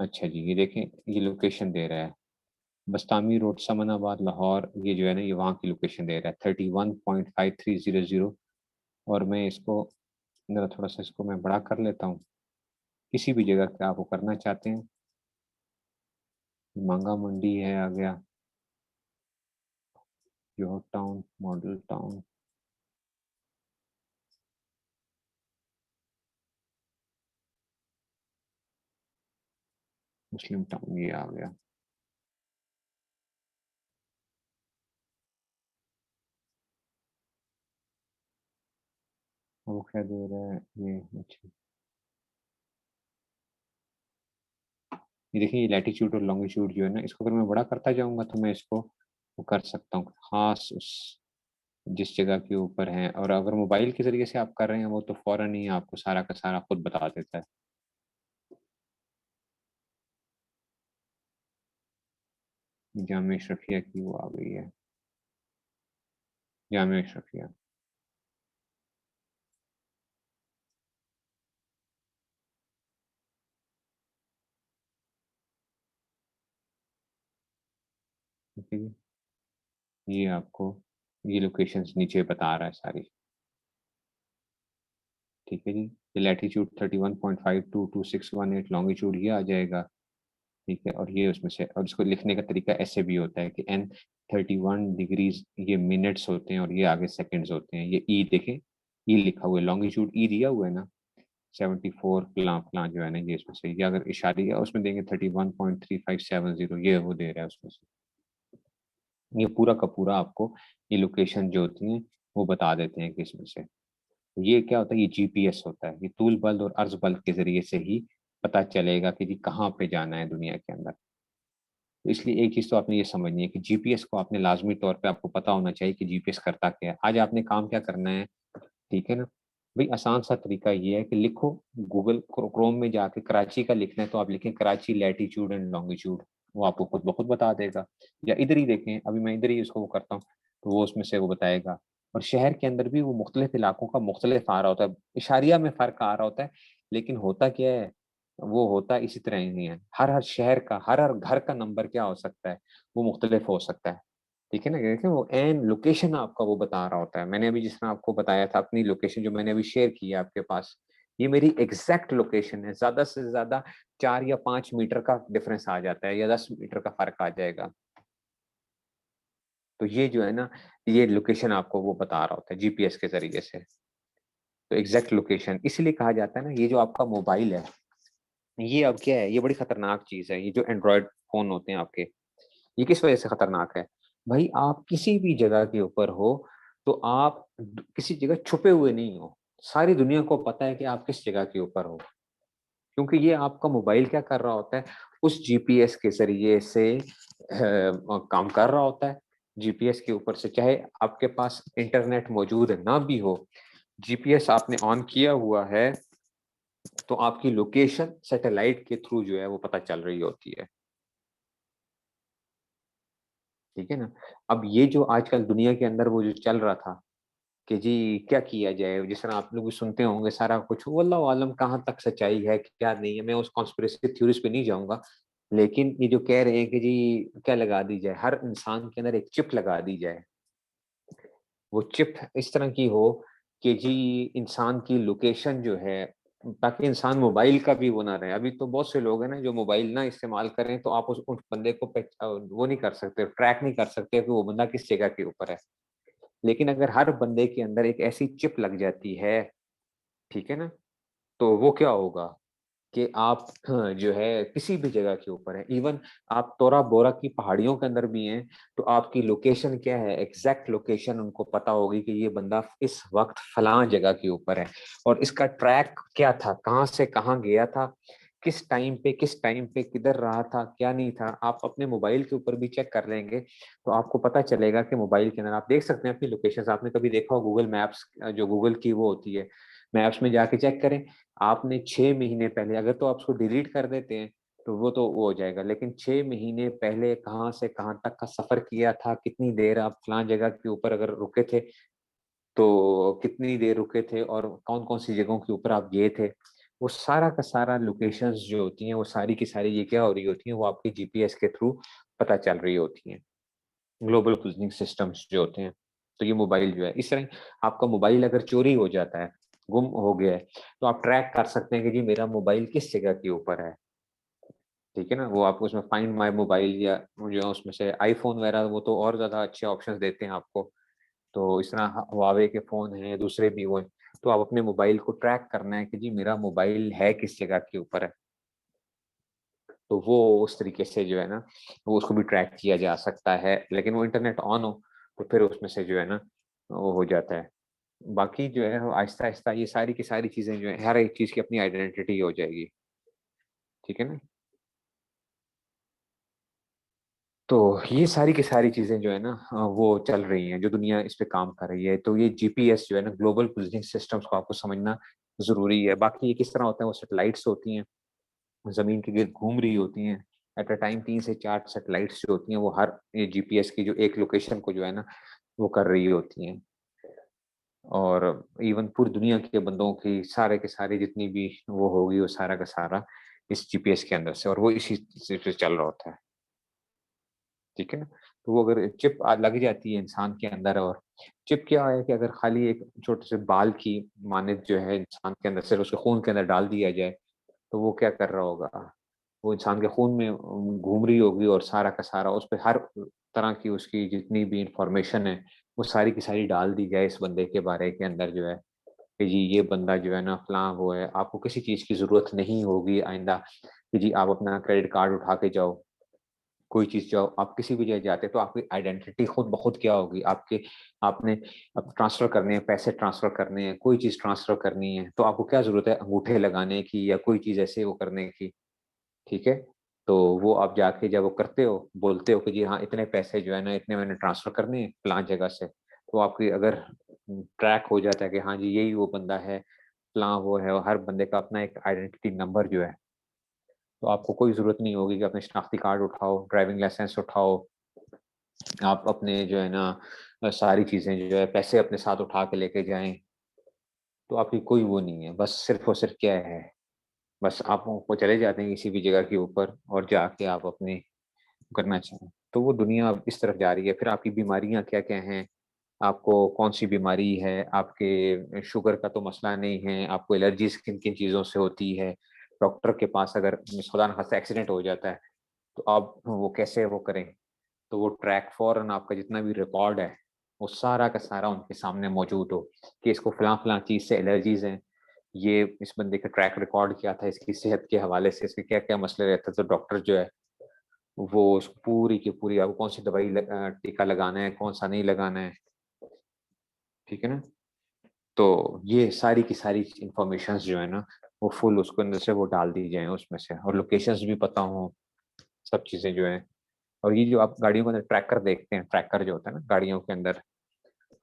अच्छा जी, ये देखें, ये लोकेशन दे रहा है बस्तामी रोड, समनाबाद, लाहौर। ये जो है ना, ये वहाँ की लोकेशन दे रहा है 31.5300। और मैं इसको जरा थोड़ा सा इसको मैं बड़ा कर लेता हूँ। किसी भी जगह पे आप वो करना चाहते हैं, मांगा मंडी है आ गया, जोहर टाउन, मॉडल टाउन, मुस्लिम टाउन, ये आ गया। वो क्या दे रहा है ये, अच्छा, ये देखिए, ये लैटीट्यूड और लॉन्गिट्यूड जो है ना, इसको अगर मैं बड़ा करता जाऊंगा तो मैं इसको वो कर सकता हूँ खास उस जिस जगह के ऊपर है। और अगर मोबाइल के ज़रिए से आप कर रहे हैं वो तो फ़ौरन ही आपको सारा का सारा खुद बता देता है। जामिया अशरफिया की वो आ गई है, जामिया अशरफिया, ठीक है जी। ये आपको ये लोकेशंस नीचे बता रहा है सारी, ठीक है जी। ये लैटीट्यूड 31.522618, लॉन्गिट्यूड ये आ जाएगा, ठीक है। और ये उसमें से, और इसको लिखने का तरीका ऐसे भी होता है कि एन 31 डिग्रीज ये मिनट्स होते हैं और ये आगे सेकंड्स होते हैं। ये ई देखें, ई लिखा हुआ है, लॉन्गिट्यूड ई दिया हुआ है ना, 74 फलां फलां जो है ना, ये इसमें से, ये अगर इशारिया उसमें देंगे 31.3570, ये वो दे रहा है उसमें से। ये पूरा का पूरा आपको ये लोकेशन जो होती हैं वो बता देते हैं कि इसमें से। ये क्या होता है, ये जीपीएस होता है, ये तूल बल्द और अर्ज बल्द के ज़रिए से ही पता चलेगा कि जी कहाँ पे जाना है दुनिया के अंदर। तो इसलिए एक चीज़ तो आपने ये समझनी है कि जीपीएस को आपने लाज़मी तौर पे आपको पता होना चाहिए कि जीपीएस करता क्या है। आज आपने काम क्या करना है, ठीक है ना? भई आसान सा तरीका ये है कि लिखो, गूगल क्रोम में जाके कराची का लिखना है तो आप लिखें कराची लैटीट्यूड एंड लॉन्गिट्यूड, वो आपको खुद ब खुद बता देगा। या इधर ही देखें, अभी मैं इधर ही उसको वो करता हूँ, तो वो उसमें से वो बताएगा। और शहर के अंदर भी वो मुख्तलिफ इलाकों का मुख्तलिफ आ रहा होता है, इशारिया में फ़र्क आ रहा होता है, लेकिन होता क्या है, वो होता इसी तरह ही है। हर-हर शहर का, हर-हर घर का नंबर क्या हो सकता है, वो मुख्तलिफ हो सकता है। ठीक है ना? देखिए, वो एन लोकेशन आपका वो बता रहा होता है। मैंने अभी जिस तरह आपको बताया था अपनी लोकेशन जो मैंने अभी शेयर की है आपके पास, ये मेरी एग्ज़ैक्ट लोकेशन है। ज़्यादा से ज़्यादा 4 या 5 मीटर का डिफ़रेंस आ जाता है या 10 मीटर का फ़र्क आ जाएगा। तो ये जो है ना, ये लोकेशन आपको वो बता रहा होता है जीपीएस के ज़रिए से। तो एग्ज़ैक्ट लोकेशन इसलिए कहा जाता है ना, ये जो आपका मोबाइल है, ये अब क्या है, ये बड़ी खतरनाक चीज़ है। ये जो एंड्रॉयड फ़ोन होते हैं आपके, ये किस वजह से खतरनाक है? भई आप किसी भी जगह के ऊपर हो, तो आप किसी जगह छुपे हुए नहीं हो। सारी दुनिया को पता है कि आप किस जगह के ऊपर हो। क्योंकि ये आपका मोबाइल क्या कर रहा होता है, उस जीपीएस के ज़रिए से काम कर रहा होता है। जीपीएस के ऊपर से चाहे आपके पास इंटरनेट मौजूद ना भी हो, जीपीएस आपने ऑन किया हुआ है, तो आपकी लोकेशन सैटेलाइट के थ्रू जो है वो पता चल रही होती है। ठीक है ना? अब ये जो आजकल दुनिया के अंदर वो जो चल रहा था कि जी क्या किया जाए? जिस तरह आप लोग भी सुनते होंगे सारा कुछ, वल्लाहु आलम कहाँ तक सच्चाई है, क्या नहीं है, मैं उस कॉन्स्पिरेसी थ्योरीज़ पे नहीं जाऊँगा। लेकिन ये जो कह रहे हैं कि जी क्या लगा दी जाए, हर इंसान के अंदर एक चिप लगा दी जाए। वो चिप इस तरह की हो कि जी इंसान की लोकेशन जो है, ताकि इंसान मोबाइल का भी वो ना रहे। अभी तो बहुत से लोग हैं ना जो मोबाइल ना इस्तेमाल करें तो आप उस बंदे को वो नहीं कर सकते, ट्रैक नहीं कर सकते कि वो बंदा किस जगह के ऊपर है। लेकिन अगर हर बंदे के अंदर एक ऐसी चिप लग जाती है, ठीक है ना? तो वो क्या होगा कि आप जो है किसी भी जगह के ऊपर है, इवन आप तोरा बोरा की पहाड़ियों के अंदर भी हैं, तो आपकी लोकेशन क्या है, एग्जैक्ट लोकेशन उनको पता होगी कि ये बंदा इस वक्त फलां जगह के ऊपर है। और इसका ट्रैक क्या था, कहाँ से कहाँ गया था, किस टाइम पे किधर रहा था, क्या नहीं था, आप अपने मोबाइल के ऊपर भी चेक कर लेंगे तो आपको पता चलेगा कि मोबाइल के अंदर आप देख सकते हैं अपनी लोकेशन। आपने कभी देखा हो गूगल मैप्स, जो गूगल की वो होती है, मैप्स में जाके चेक करें। आपने 6 महीने पहले, अगर तो आप उसको डिलीट कर देते हैं तो वो हो जाएगा, लेकिन 6 महीने पहले कहाँ से कहाँ तक का सफ़र किया था, कितनी देर आप फलाँ जगह के ऊपर अगर रुके थे, तो कितनी देर रुके थे और कौन-कौन सी जगहों के ऊपर आप गए थे। वो सारा का सारा लोकेशंस जो होती हैं, वो सारी की सारी ये क्या हो रही होती हैं, वो आपकी जीपीएस के थ्रू पता चल रही होती हैं। ग्लोबल पोज़िशनिंग सिस्टम्स जो होते हैं। तो ये मोबाइल जो है, इस तरह आपका मोबाइल अगर चोरी हो जाता है, गुम हो गया है, तो आप ट्रैक कर सकते हैं कि जी मेरा मोबाइल किस जगह के ऊपर है, ठीक है ना? वो आप उसमें फाइंड माय मोबाइल या जो है उसमें से आईफ़ोन वगैरह वो तो और ज़्यादा अच्छे ऑप्शंस देते हैं आपको। तो इस तरह हुआवे के फ़ोन हैं, दूसरे भी वो हैं, तो आप अपने मोबाइल को ट्रैक करना है कि जी मेरा मोबाइल है किस जगह के ऊपर है। तो वो उस तरीके से जो है ना, वो उसको भी ट्रैक किया जा सकता है, लेकिन वो इंटरनेट ऑन हो, तो फिर उसमें से जो है ना, वो हो जाता है। बाकी जो है वो आहिस्ता-आहिस्ता ये सारी की सारी चीज़ें जो हैं, हर एक चीज़ की अपनी आइडेंटिटी हो जाएगी, ठीक है ना? तो ये सारी की सारी चीज़ें जो है ना, वो चल रही हैं, जो दुनिया इस पे काम कर रही है। तो ये जीपीएस जो है ना, ग्लोबल पोज़िशनिंग सिस्टम्स को आपको समझना ज़रूरी है। बाकी ये किस तरह होता है, वो सैटेलाइट्स होती हैं, ज़मीन के गिर्द घूम रही होती हैं। एट अ टाइम 3 से 4 सैटेलाइट्स जो होती हैं, वो हर ये जीपीएस की जो एक लोकेशन को जो है ना, वो कर रही होती हैं। और इवन पूरी दुनिया के बंदों की सारे के सारे जितनी भी वो होगी, वो सारा का सारा इस जीपीएस के अंदर से, और वो इसी से चल रहा होता है, ठीक है ना? तो वो अगर चिप लग जाती है इंसान के अंदर, और चिप क्या है कि अगर खाली एक छोटे से बाल की मानित जो है इंसान के अंदर सिर्फ उसके खून के अंदर डाल दिया जाए, तो वो क्या कर रहा होगा? वो इंसान के खून में घूम रही होगी, और सारा का सारा उस पे हर तरह की उसकी जितनी भी इंफॉर्मेशन है, वो सारी की सारी डाल दी जाए इस बंदे के बारे के अंदर जो है, कि जी ये बंदा जो है ना फलाँ वो है। आपको किसी चीज़ की ज़रूरत नहीं होगी आइंदा कि जी आप अपना क्रेडिट कार्ड उठा के जाओ, कोई चीज़ जो आप किसी भी जगह जाते हैं तो आपकी आइडेंटिटी खुद ब खुद क्या होगी, आपके आपने अब ट्रांसफ़र करने हैं, पैसे ट्रांसफ़र करने हैं, कोई चीज़ ट्रांसफ़र करनी है, तो आपको क्या ज़रूरत है अंगूठे लगाने की या कोई चीज़ ऐसे वो करने की, ठीक है? तो वो आप जाके जब वो करते हो, बोलते हो कि जी हाँ, इतने पैसे जो है ना, इतने मैंने ट्रांसफ़र करने हैं फलाँ जगह से, तो आपकी अगर ट्रैक हो जाता है कि हाँ जी, यही वो बंदा है, फलाँ वो है, और हर बंदे का अपना एक आइडेंटिटी नंबर जो है, तो आपको कोई ज़रूरत नहीं होगी कि अपने शनाख्ती कार्ड उठाओ, ड्राइविंग लाइसेंस उठाओ, आप अपने जो है ना सारी चीज़ें जो है पैसे अपने साथ उठा के लेके जाएँ, तो आपकी कोई वो नहीं है। बस सिर्फ़ और सिर्फ़ क्या है, बस आप वो चले जाते हैं किसी भी जगह के ऊपर और जाके आप अपनी करना चाहें। तो वो दुनिया अब इस तरफ जा रही है। फिर आपकी बीमारियाँ क्या-क्या हैं, आपको कौन-सी बीमारी है, आपके शुगर का तो मसला नहीं है, आपको एलर्जीज़ किन-किन चीज़ों से होती है। डॉक्टर के पास अगर खुदा न खास्ता एक्सीडेंट हो जाता है, तो आप वो कैसे वो करें? तो वो ट्रैक फ़ौरन आपका जितना भी रिकॉर्ड है, वो सारा का सारा उनके सामने मौजूद हो कि इसको फलाँ-फलाँ चीज़ से एलर्जीज़ हैं। ये इस बंदे का ट्रैक रिकॉर्ड क्या था, इसकी सेहत के हवाले से इसके क्या-क्या मसले रहते थे, तो डॉक्टर जो है वो उसको पूरी की पूरी आपको कौन-सी दवाई टीका लगाना है, कौन-सा नहीं लगाना है, ठीक है ना? तो ये सारी की सारी इन्फॉर्मेशंस जो है ना, वो फुल उसके अंदर से वो डाल दी जाएँ उसमें से, और लोकेशंस भी पता हों, सब चीज़ें जो हैं। और ये जो आप गाड़ियों के अंदर ट्रैकर देखते हैं, ट्रैकर जो होता है ना गाड़ियों के अंदर,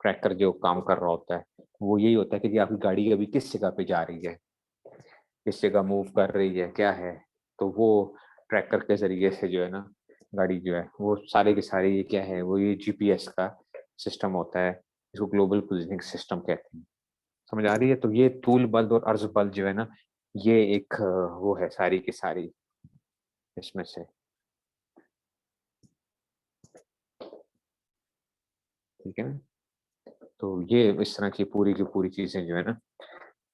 ट्रैकर जो काम कर रहा होता है, वो यही होता है कि जी आपकी गाड़ी अभी किस जगह पे जा रही है, किस जगह मूव कर रही है, क्या है? तो वो ट्रैकर के ज़रिए से जो है ना, गाड़ी जो है, वो सारे के सारे ये क्या है, वो ये जीपीएस का सिस्टम होता है, इसको ग्लोबल पोज़िशनिंग सिस्टम कहते हैं। समझ आ रही है? तो ये तूल बल और अर्ज़ बल जो है ना, ये एक वो है सारी की सारी इसमें से। ठीक है ना? तो ये इस तरह की पूरी की पूरी चीज़ें जो है ना,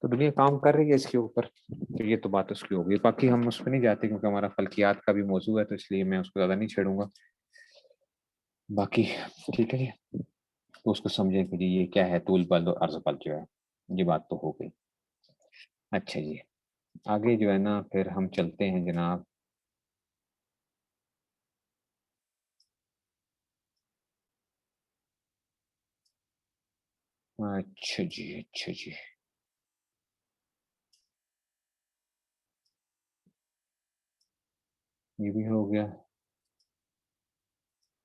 तो दुनिया काम कर रही है इसके ऊपर। तो ये तो बात उसकी हो गई। बाकी हम उस पे नहीं जाते क्योंकि हमारा फल्कियात का भी मौजू है, तो इसलिए मैं उसको ज़्यादा नहीं छेड़ूँगा। बाकी ठीक है जी, तो उसको समझें कि जी ये क्या है, तूल बल और अर्ज़ बल जो है, ये बात तो हो गई। अच्छा जी, आगे जो है ना फिर हम चलते हैं जनाब। अच्छा जी, अच्छा जी। ये भी हो गया।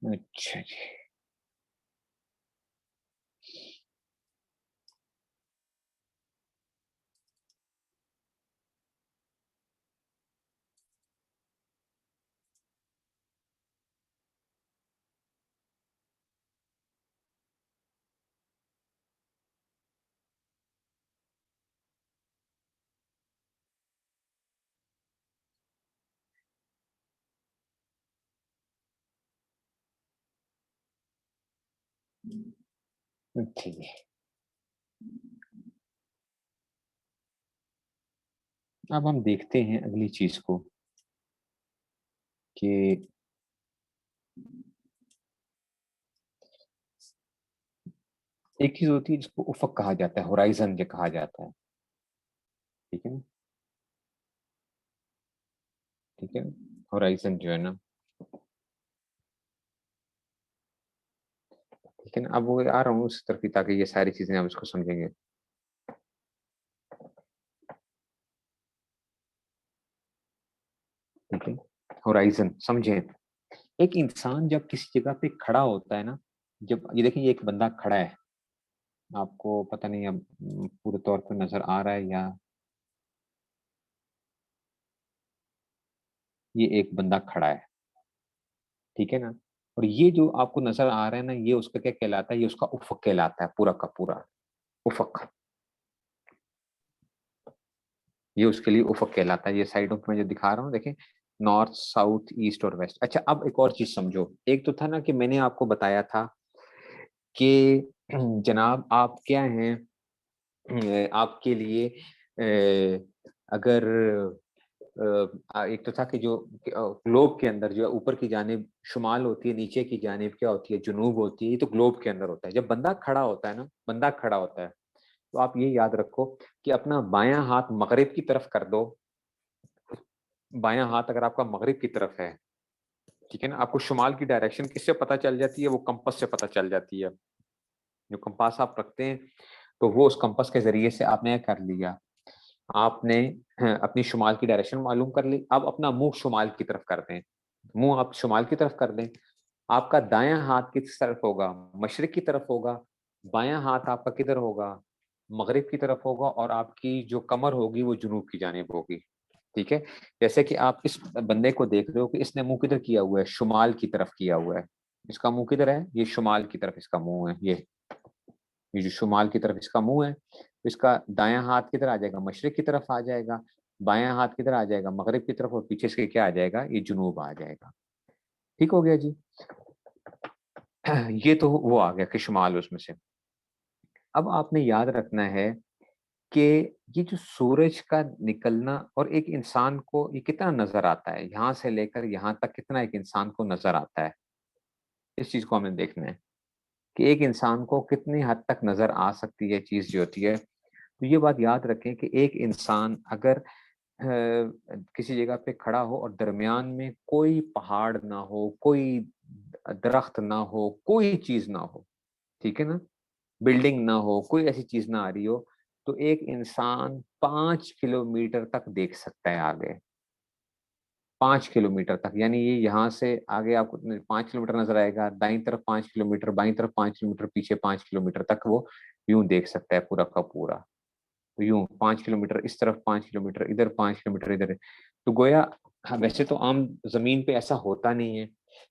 अच्छा जी। अच्छा जी। अब हम देखते हैं अगली चीज़ को कि एक चीज़ होती है जिसको उफ़क़ कहा जाता है, होराइज़न जो कहा जाता है, ठीक है ना? ठीक है? होराइज़न जो है ना, ठीक है ना? अब वो आ रहा हूँ उस तरफ ही ताकि ये सारी चीज़ें हम इसको समझेंगे, ठीक है? होराइज़न समझें, एक इंसान जब किसी जगह पे खड़ा होता है ना, जब ये देखिए ये एक बंदा खड़ा है, आपको पता नहीं अब पूरे तौर पे नज़र आ रहा है या ये एक बंदा खड़ा है, ठीक है ना? और ये जो आपको नज़र आ रहा है ना, ये उसका क्या कहलाता है? ये उसका उफ़क़ कहलाता है पूरा का पूरा, उफ़क़। ये उसके लिए उफ़क़ कहलाता है। ये साइडों पे मैं जो दिखा रहा हूँ देखें, नॉर्थ, साउथ, ईस्ट और वेस्ट। अच्छा अब एक और चीज़ समझो, एक तो था ना कि मैंने आपको बताया था कि जनाब आप क्या हैं, आपके लिए अगर एक तो था कि जो ग्लोब के अंदर जो है ऊपर की जानिब शुमाल होती है, नीचे की जानिब क्या होती है, जुनूब होती है, ये तो ग्लोब के अंदर होता है। जब बंदा खड़ा होता है ना, बंदा खड़ा होता है, तो आप ये याद रखो कि अपना बायाँ हाथ मग़रिब की तरफ कर दो। बायाँ हाथ अगर आपका मग़रिब की तरफ है, ठीक है ना? आपको शुमाल की डायरेक्शन किससे पता चल जाती है? वो कंपास से पता चल जाती है। जो कंपास आप रखते हैं, तो वो उस कंपास के ज़रिए से आपने क्या कर लिया, आपने अपनी शुमाल की डायरेक्शन मालूम कर ली। अब अपना मुँह शुमाल की तरफ कर दें। मुँह आप शुमाल की तरफ कर दें। आपका दायाँ हाथ किस तरफ होगा? मशरिक की तरफ होगा। बायाँ हाथ आपका किधर होगा? मग़रिब की तरफ होगा और आपकी जो कमर होगी वो जुनूब की जानिब होगी। ठीक है? जैसे कि आप इस बंदे को देख रहे हो कि इसने मुँह किधर किया हुआ है? शुमाल की तरफ किया हुआ है। इसका मुँह किधर है? ये शुमाल की तरफ इसका मुँह है, ये जो शुमाल की तरफ इसका मुँह है, तो इसका दायाँ हाथ किधर आ जाएगा? मशरिक की तरफ आ जाएगा, बायाँ हाथ किधर आ जाएगा? मग़रिब की तरफ और पीछे से क्या आ जाएगा? ये जुनूब आ जाएगा। ठीक हो गया जी? ये तो वो आ गया कि शुमाल उसमें से। अब आपने याद रखना है कि ये जो सूरज का निकलना और एक इंसान को ये कितना नज़र आता है, यहाँ से लेकर यहाँ तक कितना एक इंसान को नज़र आता है, इस चीज़ को हमें देखना है कि एक इंसान को कितनी हद तक नज़र आ सकती है चीज़ जो होती है। तो ये बात याद रखें कि एक इंसान अगर किसी जगह पे खड़ा हो और दरमियान में कोई पहाड़ ना हो, कोई दरख्त ना हो, कोई चीज़ ना हो, ठीक है ना? बिल्डिंग ना हो, कोई ऐसी चीज़ ना आ रही हो, तो एक इंसान 5 किलोमीटर तक देख सकता है आगे। 5 किलोमीटर तक, यानी ये यहाँ से आगे आपको 5 किलोमीटर नज़र आएगा, दाईं तरफ 5 किलोमीटर, बाईं तरफ 5 किलोमीटर, पीछे 5 किलोमीटर तक वो यूँ देख सकता है पूरा का पूरा। तो यूँ 5 किलोमीटर इस तरफ, 5 किलोमीटर इधर, 5 किलोमीटर इधर। तो गोया हाँ, वैसे तो आम ज़मीन पे ऐसा होता नहीं है।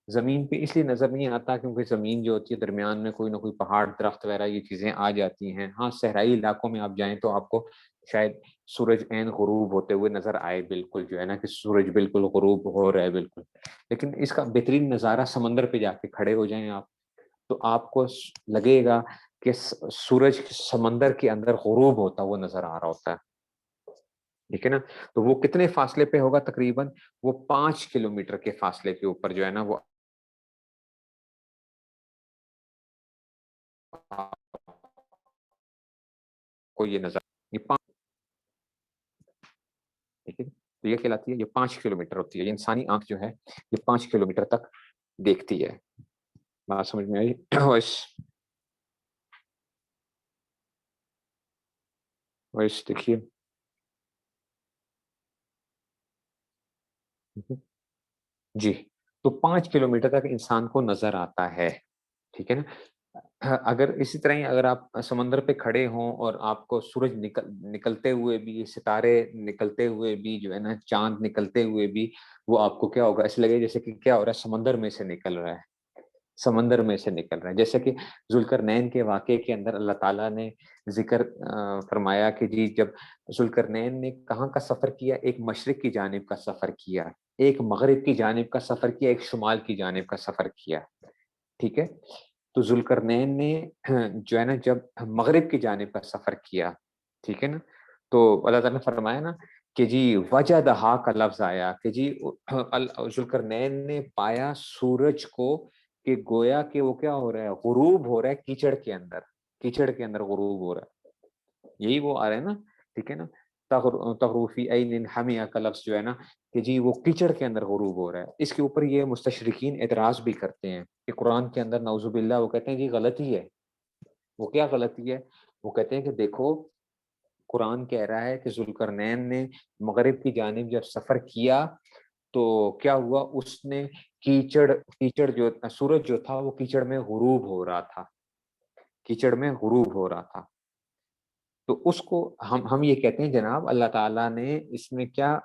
ज़मीन पे इसलिए नज़र नहीं आता क्योंकि ज़मीन जो होती है दरमियान में कोई ना कोई पहाड़, दरख्त वगैरह ये चीज़ें आ जाती हैं। हाँ, सहराई इलाकों में आप जाएँ तो आपको शायद सूरज ऐन ग़ुरूब होते हुए नज़र आए, बिल्कुल जो है ना कि सूरज बिल्कुल ग़ुरूब हो रहा है बिल्कुल। लेकिन इसका बेहतरीन नज़ारा समंदर पे जाके खड़े हो जाएँ आप, तो आपको लगेगा कि सूरज समंदर के अंदर गुरूब होता हुआ नजर आ रहा होता है, ठीक है ना। तो वो कितने फासले पे होगा? तकरीबन वो 5 किलोमीटर के फासले के ऊपर जो है ना वो आपको ये नजर, ये 5, ठीक है। तो ये कहलाती है, ये 5 किलोमीटर होती है, ये इंसानी आंख जो है ये 5 किलोमीटर तक देखती है। बात समझ में आई? वैस वैस देखिए, जी, तो 5 किलोमीटर तक इंसान को नजर आता है, ठीक है ना। अगर इसी तरह ही अगर आप समंदर पे खड़े हों और आपको सूरज निकलते हुए भी, सितारे निकलते हुए भी जो है ना, चांद निकलते हुए भी, वो आपको क्या होगा, ऐसे लगेगा जैसे कि क्या हो रहा है, समंदर में से निकल रहा है, समंदर में से निकल रहा है। जैसे कि जुल्करनैन के वाक़े के अंदर अल्लाह ताला ने ज़िक्र फरमाया कि जी जब जुल्करनैन ने कहाँ का सफ़र किया, एक मशरिक की जानिब का सफ़र किया, एक मगरिब की जानिब का सफ़र किया, एक शुमाल की जानिब का सफ़र किया, ठीक है। तो जुल्करनैन ने जो है ना जब मगरिब की जानिब का सफ़र किया, ठीक है ना, तो अल्लाह ताला ने फरमाया ना कि जी वजदहा का लफ्ज़ आया कि जी जुल्करनैन ने पाया सूरज को कि गोया कि वो क्या हो रहा है, गुरूब हो रहा है कीचड़ के अंदर गुरूब हो रहा है। यही वो आ रहा है ना, ठीक है ना? तग़रूफ़ी ऐनिन हमिया का लफ्ज़ जो है ना कि जी वो कीचड़ के अंदर गुरूब हो रहा है। इसके ऊपर ये मुस्तशरिकीन एतराज़ भी करते हैं कि कुरान के अंदर नऊज़ुबिल्लाह वो कहते हैं जी गलती है। वो क्या गलती है? वो कहते हैं कि देखो, कुरान कह रहा है कि ज़ुल्करनैन ने मगरिब की जानिब जब सफ़र किया, तो क्या हुआ, उसने कीचड़ कीचड़ जो सूरज जो था वो कीचड़ में गुरूब हो रहा था, कीचड़ में गुरूब हो रहा था। तो उसको हम ये कहते हैं जनाब, अल्लाह ताला ने इसमें क्या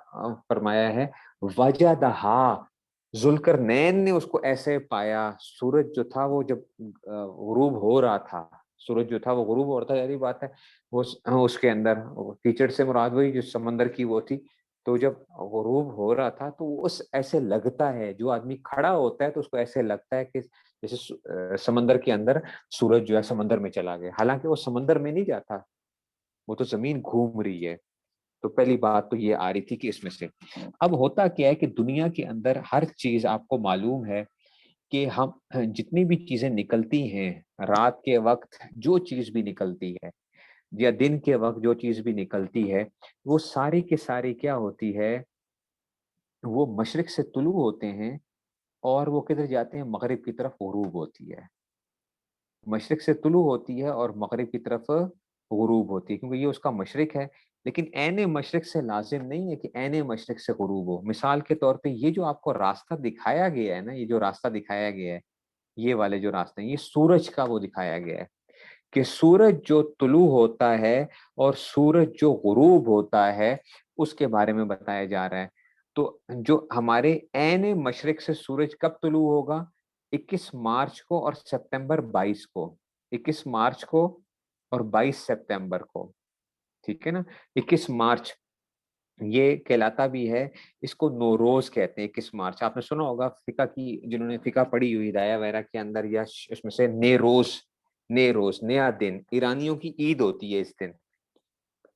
फरमाया है, वजदहा, ज़ुल्करनैन ने उसको ऐसे पाया, सूरज जो था वो जब गुरूब हो रहा था, सूरज जो था वो गुरूब हो रहा था, ज़ाहिर बात है वो उसके अंदर कीचड़ से मुराद वही जो समंदर की वो थी। तो जब गुरूब हो रहा था तो उस ऐसे लगता है, जो आदमी खड़ा होता है तो उसको ऐसे लगता है कि जैसे समंदर के अंदर सूरज जो है समंदर में चला गया, हालांकि वो समंदर में नहीं जाता, वो तो ज़मीन घूम रही है। तो पहली बात तो ये आ रही थी कि इसमें से अब होता क्या है कि दुनिया के अंदर हर चीज़ आपको मालूम है कि हम जितनी भी चीज़ें निकलती हैं, रात के वक़्त जो चीज़ भी निकलती है या दिन के वक़्त जो चीज़ भी निकलती है, वो सारी की सारी क्या होती है, वो मशरिक से तुलू होते हैं और वो किधर जाते हैं, मगरिब की तरफ गुरूब होती है। मशरिक से तुलू होती है और मगरिब की तरफ गुरूब होती है, क्योंकि ये उसका मशरिक है। लेकिन ऐने मशरिक से लाज़िम नहीं है कि ऐने मशरिक से गुरूब हो। मिसाल के तौर पे ये जो आपको रास्ता दिखाया गया है ना, ये जो रास्ता दिखाया गया है, ये वाले जो रास्ते हैं, ये सूरज का वो दिखाया गया है कि सूरज जो तुलू होता है और सूरज जो गुरूब होता है, उसके बारे में बताया जा रहा है। तो जो हमारे ऐन मशरिक से सूरज कब तुलू होगा? 21 मार्च को और सितंबर 22 को। 21 मार्च को और 22 सितंबर को, ठीक है ना? 21 मार्च ये कहलाता भी है, इसको नौरोज़ कहते हैं 21 मार्च। आपने सुना होगा फ़िक़्ह की, जिन्होंने फ़िक़्ह पढ़ी हुई हिदाया वगैरह के अंदर या इसमें से नेरोज़, नेरोज़ नया दिन, ईरानियों की ईद होती है इस दिन,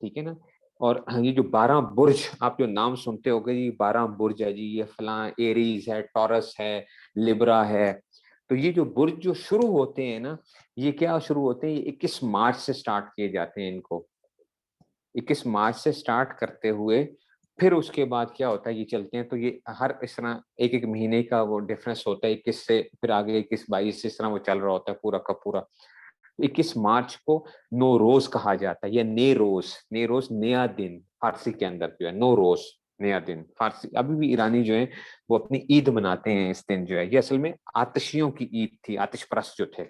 ठीक है ना? और ये जो 12 बुर्ज आप जो नाम सुनते होंगे, ये 12 बुर्ज है जी, ये फलाँ एरीज़ है, टॉरस है, लिब्रा है। तो ये जो बुर्ज जो शुरू होते हैं ना, ये क्या शुरू होते हैं, ये 21 मार्च से स्टार्ट किए जाते हैं इनको। 21 मार्च से स्टार्ट करते हुए फिर उसके बाद क्या होता है, ये चलते हैं तो ये हर इस तरह एक-एक महीने का वो डिफरेंस होता है, 21 से फिर आगे 21-22 इस तरह वो चल रहा होता है पूरा का पूरा। 21 मार्च को नौरोज़ कहा जाता है या नेरोज़, नेरोज़ नया दिन फ़ारसी के अंदर जो है नौरोज़, नया दिन फ़ारसी। अभी भी ईरानी जो हैं वो अपनी ईद मनाते हैं इस दिन जो है। ये असल में आतिशियों की ईद थी, आतिश परस्त जो थे।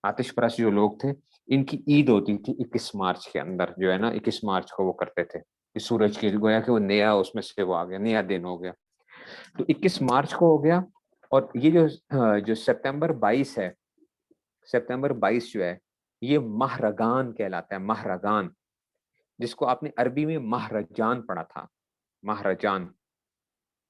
आतिश परस्त जो लोग थे, इनकी ईद होती थी 21 मार्च के अंदर जो है ना, 21 मार्च को वो करते थे। इस सूरज की गोया कि वो नया उसमें से वो आ गया, नया दिन हो गया। तो 21 मार्च को हो गया और ये जो सितंबर 22 है, सितंबर 22 जो है, ये महरगान कहलाता है, महरगान, जिसको आपने अरबी में महरजान पढ़ा था, महरजान।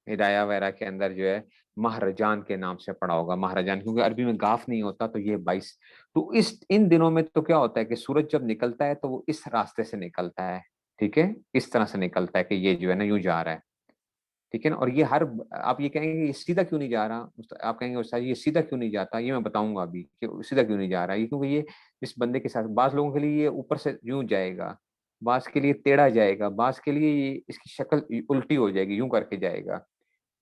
हिदाया वगैरह के अंदर जो है महरजान के नाम से पड़ा होगा, महरजान, क्योंकि अरबी में गाफ नहीं होता, तो ये 22। तो इस इन दिनों में तो क्या होता है कि सूरज जब निकलता है तो वो इस रास्ते से निकलता है, ठीक है, इस तरह से निकलता है कि ये जो है ना यूं जा रहा है, ठीक है ना। और ये हर, आप ये कहेंगे ये सीधा क्यों नहीं जा रहा, आप कहेंगे उस्ताद ये सीधा क्यों नहीं जाता, ये मैं बताऊंगा अभी कि सीधा क्यों नहीं जा रहा है, ये क्योंकि ये इस बंदे के साथ, बास लोगों के लिए ये ऊपर से यूं जाएगा, बास के लिए टेढ़ा जाएगा, बास के लिए ये इसकी शक्ल उल्टी हो जाएगी, यूं करके जाएगा।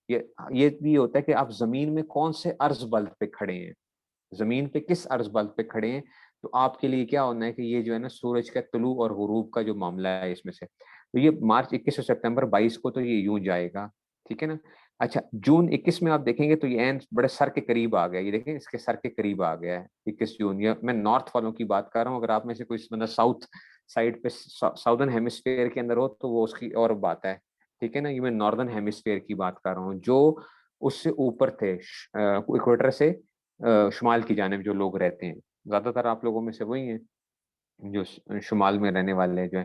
ये भी होता है कि आप जमीन में कौन से अर्ज बल पे खड़े हैं, जमीन पे किस अर्ज बल पे खड़े हैं, तो आपके लिए क्या होना है कि ये जो है ना सूरज का तुलू और गुरूब का जो मामला है इसमें से, तो ये मार्च 21 और सितंबर 22 को तो ये यूं जाएगा, ठीक है ना। अच्छा, जून 21 में आप देखेंगे तो ये एन बड़े सर के करीब आ गया, ये देखें इसके सर के करीब आ गया है 21 जून। ये मैं नॉर्थ वालों की बात कर रहा हूँ, अगर आप में से कोई मतलब साउथ साइड पे, साउदर्न हेमिस्फेयर के अंदर हो तो वो उसकी और बात है, ठीक है ना। ये मैं नॉर्दर्न हेमिस्फेयर की बात कर रहा हूँ, जो उससे ऊपर थे, इक्वेटर से शुमाल की जानिब जो लोग रहते हैं, ज्यादातर आप लोगों में से वही हैं जो शुमाल में रहने वाले जो है।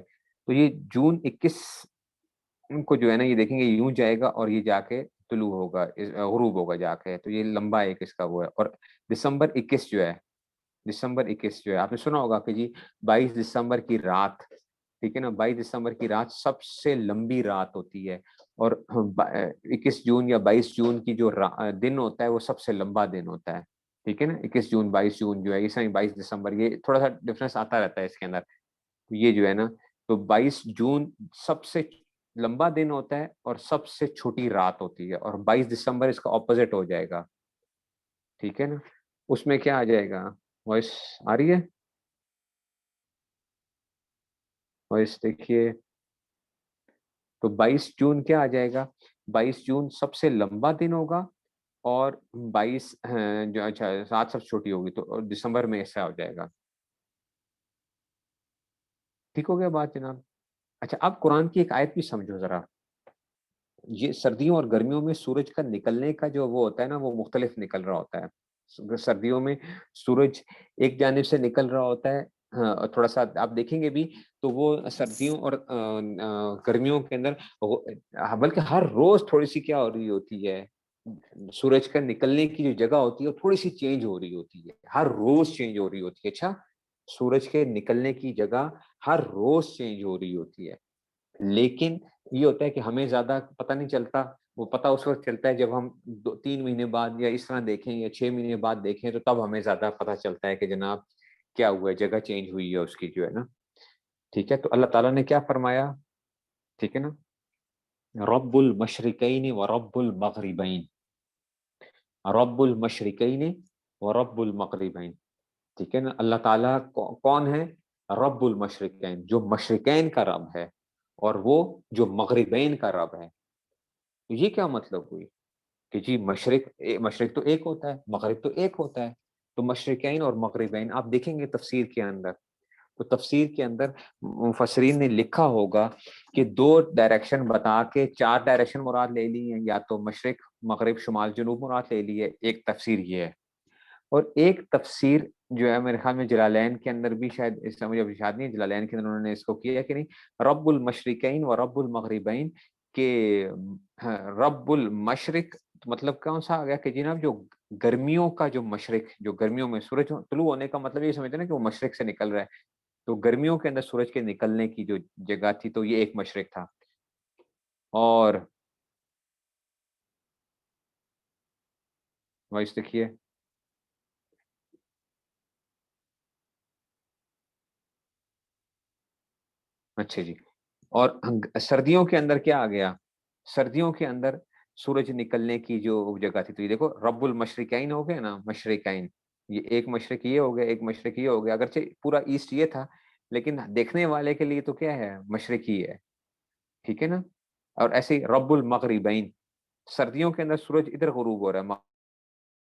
तो ये जून 21 को जो है ना ये देखेंगे यूं जाएगा और ये जाके तुलू होगा, गुरूब होगा जाके, तो ये लंबा एक इसका वो है। और दिसंबर 21 जो है, दिसंबर 21 जो है आपने सुना होगा कि जी 22 दिसंबर की रात, ठीक है ना, 22 दिसंबर की रात सबसे लंबी रात होती है। और 21 जून या 22 जून की जो दिन होता है वो सबसे लंबा दिन होता है, ठीक है ना। 21 जून 22 जून जो है, इस 22 दिसंबर, ये थोड़ा सा डिफरेंस आता रहता है इसके अंदर। तो ये जो है ना, तो 22 जून सबसे लंबा दिन होता है और सबसे छोटी रात होती है, और 22 दिसंबर इसका ऑपोजिट हो जाएगा, ठीक है ना। उसमें क्या आ जाएगा, वॉइस आ रही है, वॉइस देखिए। तो 22 जून क्या आ जाएगा, 22 जून सबसे लंबा दिन होगा, और 22 जो, अच्छा रात सबसे छोटी होगी, तो और दिसंबर में ऐसा हो जाएगा। ठीक हो गया बात जनाब। अच्छा, अब कुरान की एक आयत भी समझो जरा। ये सर्दियों और गर्मियों में सूरज का निकलने का जो वो होता है ना, वो मुख्तलिफ निकल रहा होता है। सर्दियों में सूरज एक जानिब से निकल रहा होता है, हाँ, और थोड़ा सा आप देखेंगे भी, तो वो सर्दियों और गर्मियों के अंदर बल्कि हर रोज थोड़ी सी क्या हो रही होती है, सूरज का निकलने की जो जगह होती है वो थोड़ी सी चेंज हो रही होती है, हर रोज चेंज हो रही होती है। अच्छा, सूरज के निकलने की जगह हर रोज चेंज हो रही होती है, लेकिन ये होता है कि हमें ज्यादा पता नहीं चलता, वो पता उस वक्त चलता है जब हम 2-3 महीने बाद या इस तरह देखें या 6 महीने बाद देखें, तो तब हमें ज्यादा पता चलता है कि जनाब क्या हुआ है, जगह चेंज हुई है उसकी जो है ना, ठीक है। तो अल्लाह ताला ने क्या फरमाया, ठीक है ना, रब्बुल मशरिकैन व रब्बुल मगरिबैन, रब्बुल मशरिकैन व रब्बुल मगरिबैन, ठीक है ना। अल्लाह ताला कौन है, रब्बुल मशरिकैन, जो मशरिकैन का रब है, और वो जो मगरिबैन का रब है। तो ये क्या मतलब हुई कि जी मशरिक तो एक होता है, मगरिब तो एक होता है, तो मशरिकैन और मगरिबैन आप देखेंगे तफसीर के अंदर, तो तफसीर के अंदर मुफस्सिरीन ने लिखा होगा कि दो डायरेक्शन बता के चार डायरेक्शन मुराद ले ली है, या तो मशरिक मगरिब शुमाल जनूब मुराद ले ली है, एक तफसीर ये है। और एक तफसीर जो है मेरे ख्याल में जलालैन के अंदर भी, शायद इसका मुझे याद नहीं है जलालैन के अंदर उन्होंने इसको किया कि नहीं, रब्बुल मशरिकैन व रब्बुल मगरिबैन के, हाँ, रब्बुल मशरिक तो मतलब कौन सा आ गया कि जनाब जो गर्मियों का जो मशरिक, जो गर्मियों में सूरज तुलू होने का मतलब ये समझते हैं ना कि वो मशरिक से निकल रहा है, तो गर्मियों के अंदर सूरज के निकलने की जो जगह थी, तो ये एक मशरिक था। और वॉइस देखिए, अच्छा जी। और सर्दियों के अंदर क्या आ गया, सर्दियों के अंदर सूरज निकलने की जो जगह थी, तो ये देखो रब्बुल मशरिकैन हो गया ना, मशरिकैन, ये एक मशरिक ये हो गया, एक मशरिक ये हो गया, अगरचे पूरा ईस्ट ये था, लेकिन देखने वाले के लिए तो क्या है, मशरिक ही है, ठीक है ना। और ऐसे ही रब्बुल मगरिबैन, सर्दियों के अंदर सूरज इधर गुरूब हो रहा है,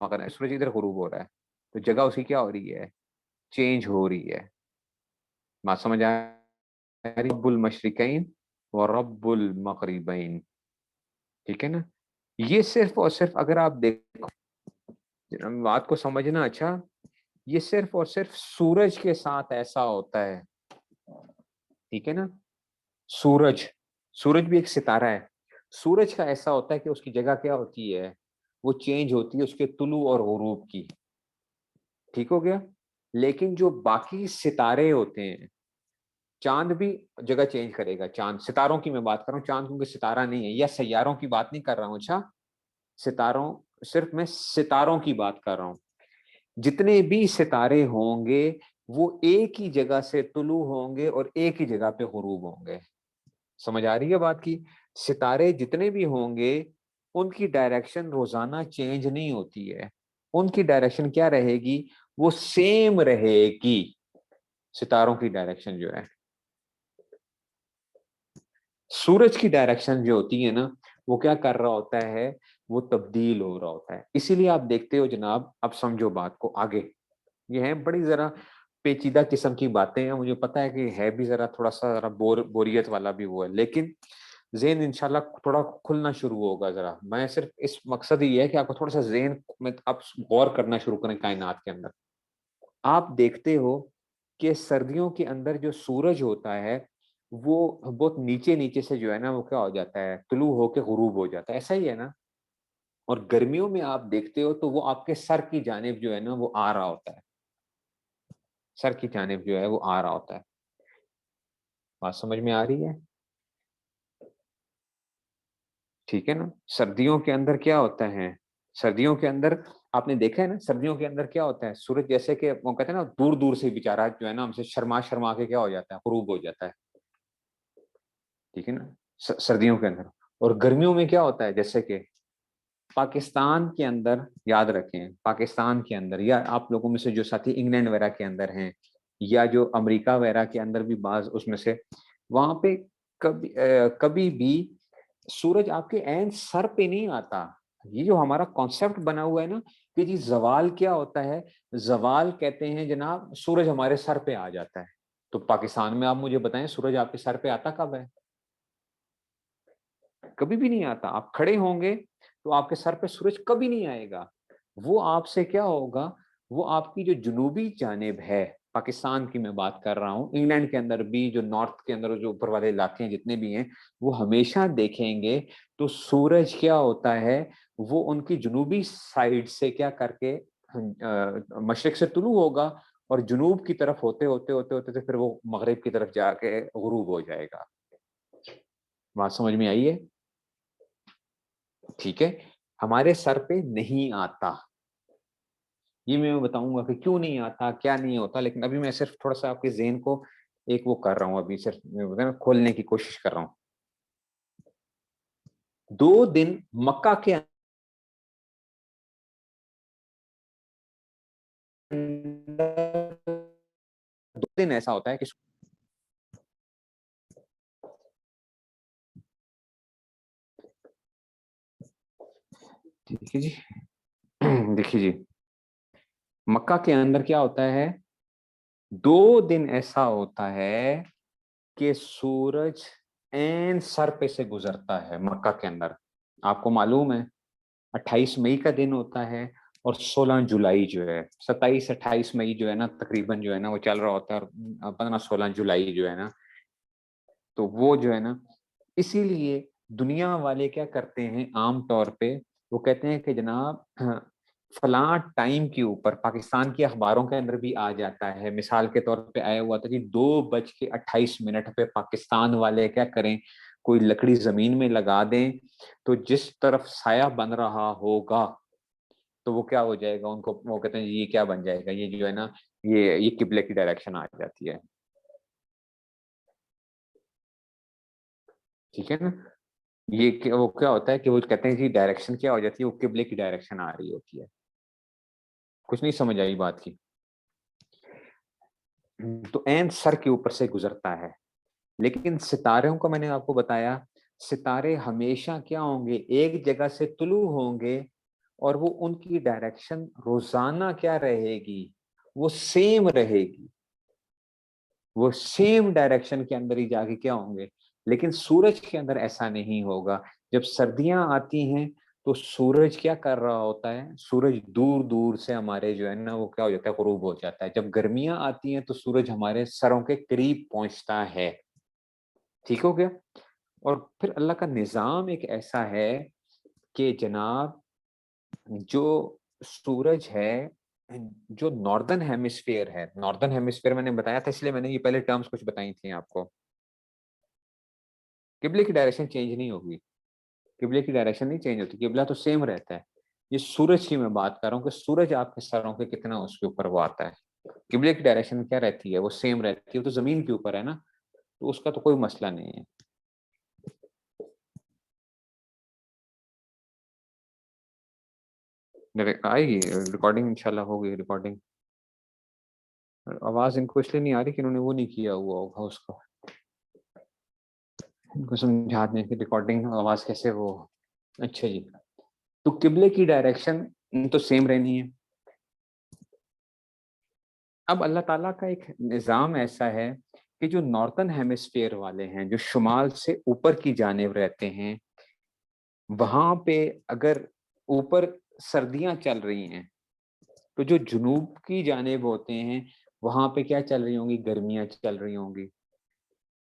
मगर सूरज इधर गुरूब हो रहा है, तो जगह उसकी क्या हो रही है, चेंज हो रही है। बात समझ आ रही, रब्बुल मशरिकैन व रब्बुल मगरिबैन, ठीक है ना। ये सिर्फ और सिर्फ अगर आप देखो बात को समझना, अच्छा ये सिर्फ और सिर्फ सूरज के साथ ऐसा होता है, ठीक है ना। सूरज, सूरज भी एक सितारा है, सूरज का ऐसा होता है कि उसकी जगह क्या होती है, वो चेंज होती है उसके तुलू और गुरूब की। ठीक हो गया। लेकिन जो बाकी सितारे होते हैं, चांद भी जगह चेंज करेगा। चांद, सितारों की मैं बात कर रहा हूँ, चांद क्योंकि सितारा नहीं है, या सैयारों की बात नहीं कर रहा हूँ। अच्छा, सितारों, सिर्फ मैं सितारों की बात कर रहा हूँ। जितने भी सितारे होंगे वो एक ही जगह से तुलू होंगे और एक ही जगह पे गुरूब होंगे। समझ आ रही है बात की? सितारे जितने भी होंगे उनकी डायरेक्शन रोजाना चेंज नहीं होती है। उनकी डायरेक्शन क्या रहेगी, वो सेम रहेगी। सितारों की डायरेक्शन जो है, सूरज की डायरेक्शन जो होती है ना, वो क्या कर रहा होता है, वो तब्दील हो रहा होता है। इसीलिए आप देखते हो जनाब, अब समझो बात को आगे। ये है बड़ी जरा पेचीदा किस्म की बातें हैं, मुझे पता है कि है भी जरा थोड़ा सा जरा बोरियत वाला भी वो है, लेकिन ज़हन इंशाल्लाह थोड़ा खुलना शुरू होगा। जरा मैं सिर्फ इस मकसद ही है कि आपको थोड़ा सा ज़हन में आप गौर करना शुरू करें कायनात के अंदर। आप देखते हो कि सर्दियों के अंदर जो सूरज होता है वो बहुत नीचे नीचे से जो है ना, वो क्या हो जाता है, तुलू होके गुरूब हो जाता है। ऐसा ही है ना। और गर्मियों में आप देखते हो तो वो आपके सर की जानिब जो है ना, वो आ रहा होता है। सर की जानिब जो है वो आ रहा होता है। बात समझ में आ रही है? ठीक है ना। सर्दियों के अंदर क्या होता है, सर्दियों के अंदर आपने देखा है ना, सर्दियों के अंदर क्या होता है, सूरज जैसे कि वो कहते हैं ना, दूर दूर से बेचारा जो है ना, हमसे शर्मा शर्मा के क्या हो जाता है, गुरूब हो जाता है। ठीक है ना, सर्दियों के अंदर। और गर्मियों में क्या होता है, जैसे कि पाकिस्तान के अंदर, याद रखें, पाकिस्तान के अंदर, या आप लोगों में से जो साथी इंग्लैंड वगैरह के अंदर हैं, या जो अमेरिका वगैरह के अंदर भी बाज उसमें से, वहां पे कभी भी सूरज आपके एन सर पे नहीं आता। ये जो हमारा कॉन्सेप्ट बना हुआ है ना कि जी जवाल क्या होता है, जवाल कहते हैं जनाब, सूरज हमारे सर पे आ जाता है। तो पाकिस्तान में आप मुझे बताएं, सूरज आपके सर पे आता कब है? कभी भी नहीं आता। आप खड़े होंगे तो आपके सर पे सूरज कभी नहीं आएगा। वो आपसे क्या होगा, वो आपकी जो जुनूबी जानिब है, पाकिस्तान की मैं बात कर रहा हूँ, इंग्लैंड के अंदर भी जो नॉर्थ के अंदर जो ऊपर वाले इलाके हैं जितने भी हैं, वो हमेशा देखेंगे तो सूरज क्या होता है, वो उनकी जुनूबी साइड से क्या करके मशरिक से तुलू होगा, और जुनूब की तरफ होते होते होते होते तो फिर वो मगरिब की तरफ जाके गुरूब हो जाएगा। बात समझ में आई है? ठीक है। हमारे सर पे नहीं आता। ये मैं बताऊंगा कि क्यों नहीं आता, क्या नहीं होता, लेकिन अभी मैं सिर्फ थोड़ा सा आपके ज़हन को एक वो कर रहा हूँ, अभी सिर्फ मैं खोलने की कोशिश कर रहा हूँ। 2 दिन मक्का के अंदर, 2 दिन ऐसा होता है कि, ठीक है जी। देखिए जी, मक्का के अंदर क्या होता है, 2 दिन ऐसा होता है कि सूरज एन सर पे से गुजरता है मक्का के अंदर। आपको मालूम है 28 मई का दिन होता है, और 16 जुलाई जो है, 27-28 मई जो है ना, तकरीबन जो है ना वो चल रहा होता है, और 15-16 जुलाई जो है ना, तो वो जो है ना, इसीलिए दुनिया वाले क्या करते हैं आम तौर पे, वो कहते हैं कि जनाब फलां टाइम के ऊपर, पाकिस्तान की अखबारों के अंदर भी आ जाता है, मिसाल के तौर पे आया हुआ था कि 2:28 पे पाकिस्तान वाले क्या करें, कोई लकड़ी जमीन में लगा दें, तो जिस तरफ साया बन रहा होगा तो वो क्या हो जाएगा, उनको वो कहते हैं ये क्या बन जाएगा, ये जो है ना, ये किबले की डायरेक्शन आ जाती है। ठीक है ना। वो क्या होता है कि वो कहते हैं कि डायरेक्शन क्या हो जाती है, वो किबले की डायरेक्शन आ रही होती है। कुछ नहीं समझ आई बात की? तो एन सर के ऊपर से गुजरता है। लेकिन सितारों को मैंने आपको बताया, सितारे हमेशा क्या होंगे, एक जगह से तुलू होंगे, और वो उनकी डायरेक्शन रोजाना क्या रहेगी, वो सेम रहेगी। वो सेम डायरेक्शन के अंदर ही जाके क्या होंगे। लेकिन सूरज के अंदर ऐसा नहीं होगा। जब सर्दियां आती हैं तो सूरज क्या कर रहा होता है, सूरज दूर दूर से हमारे जो है ना, वो क्या हो जाता है, गुरूब हो जाता है। जब गर्मियां आती हैं तो सूरज हमारे सरों के करीब पहुंचता है। ठीक हो गया। और फिर अल्लाह का निज़ाम एक ऐसा है कि जनाब जो सूरज है, जो नॉर्दर्न हेमिस्फीयर है, नॉर्दर्न हेमिस्फीयर मैंने बताया था, इसलिए मैंने ये पहले टर्म्स कुछ बताई थी आपको। किबले की डायरेक्शन चेंज नहीं होगी, किबले की डायरेक्शन नहीं चेंज होती, किबला तो सेम रहता है। ये सूरज की मैं बात कर रहा हूँ कि सूरज आपके सरों के कितना उसके ऊपर वो आता है। किबले की डायरेक्शन क्या रहती है, वो सेम रहती है, तो जमीन के ऊपर है ना, तो उसका तो कोई मसला नहीं है। आएगी रिकॉर्डिंग, इंशाल्लाह होगी रिकॉर्डिंग। आवाज इनको इसलिए नहीं आ रही कि इन्होंने वो नहीं किया हुआ होगा उसको, इनको समझा दें कि रिकॉर्डिंग आवाज कैसे वो। अच्छा जी, तो किबले की डायरेक्शन तो सेम रहनी है। अब अल्लाह ताला का एक निज़ाम ऐसा है कि जो नॉर्थन हेमिस्फीयर वाले हैं, जो शुमाल से ऊपर की जानिब रहते हैं, वहां पे अगर ऊपर सर्दियां चल रही हैं, तो जो जुनूब की जानिब होते हैं वहां पे क्या चल रही होंगी, गर्मियां चल रही होंगी।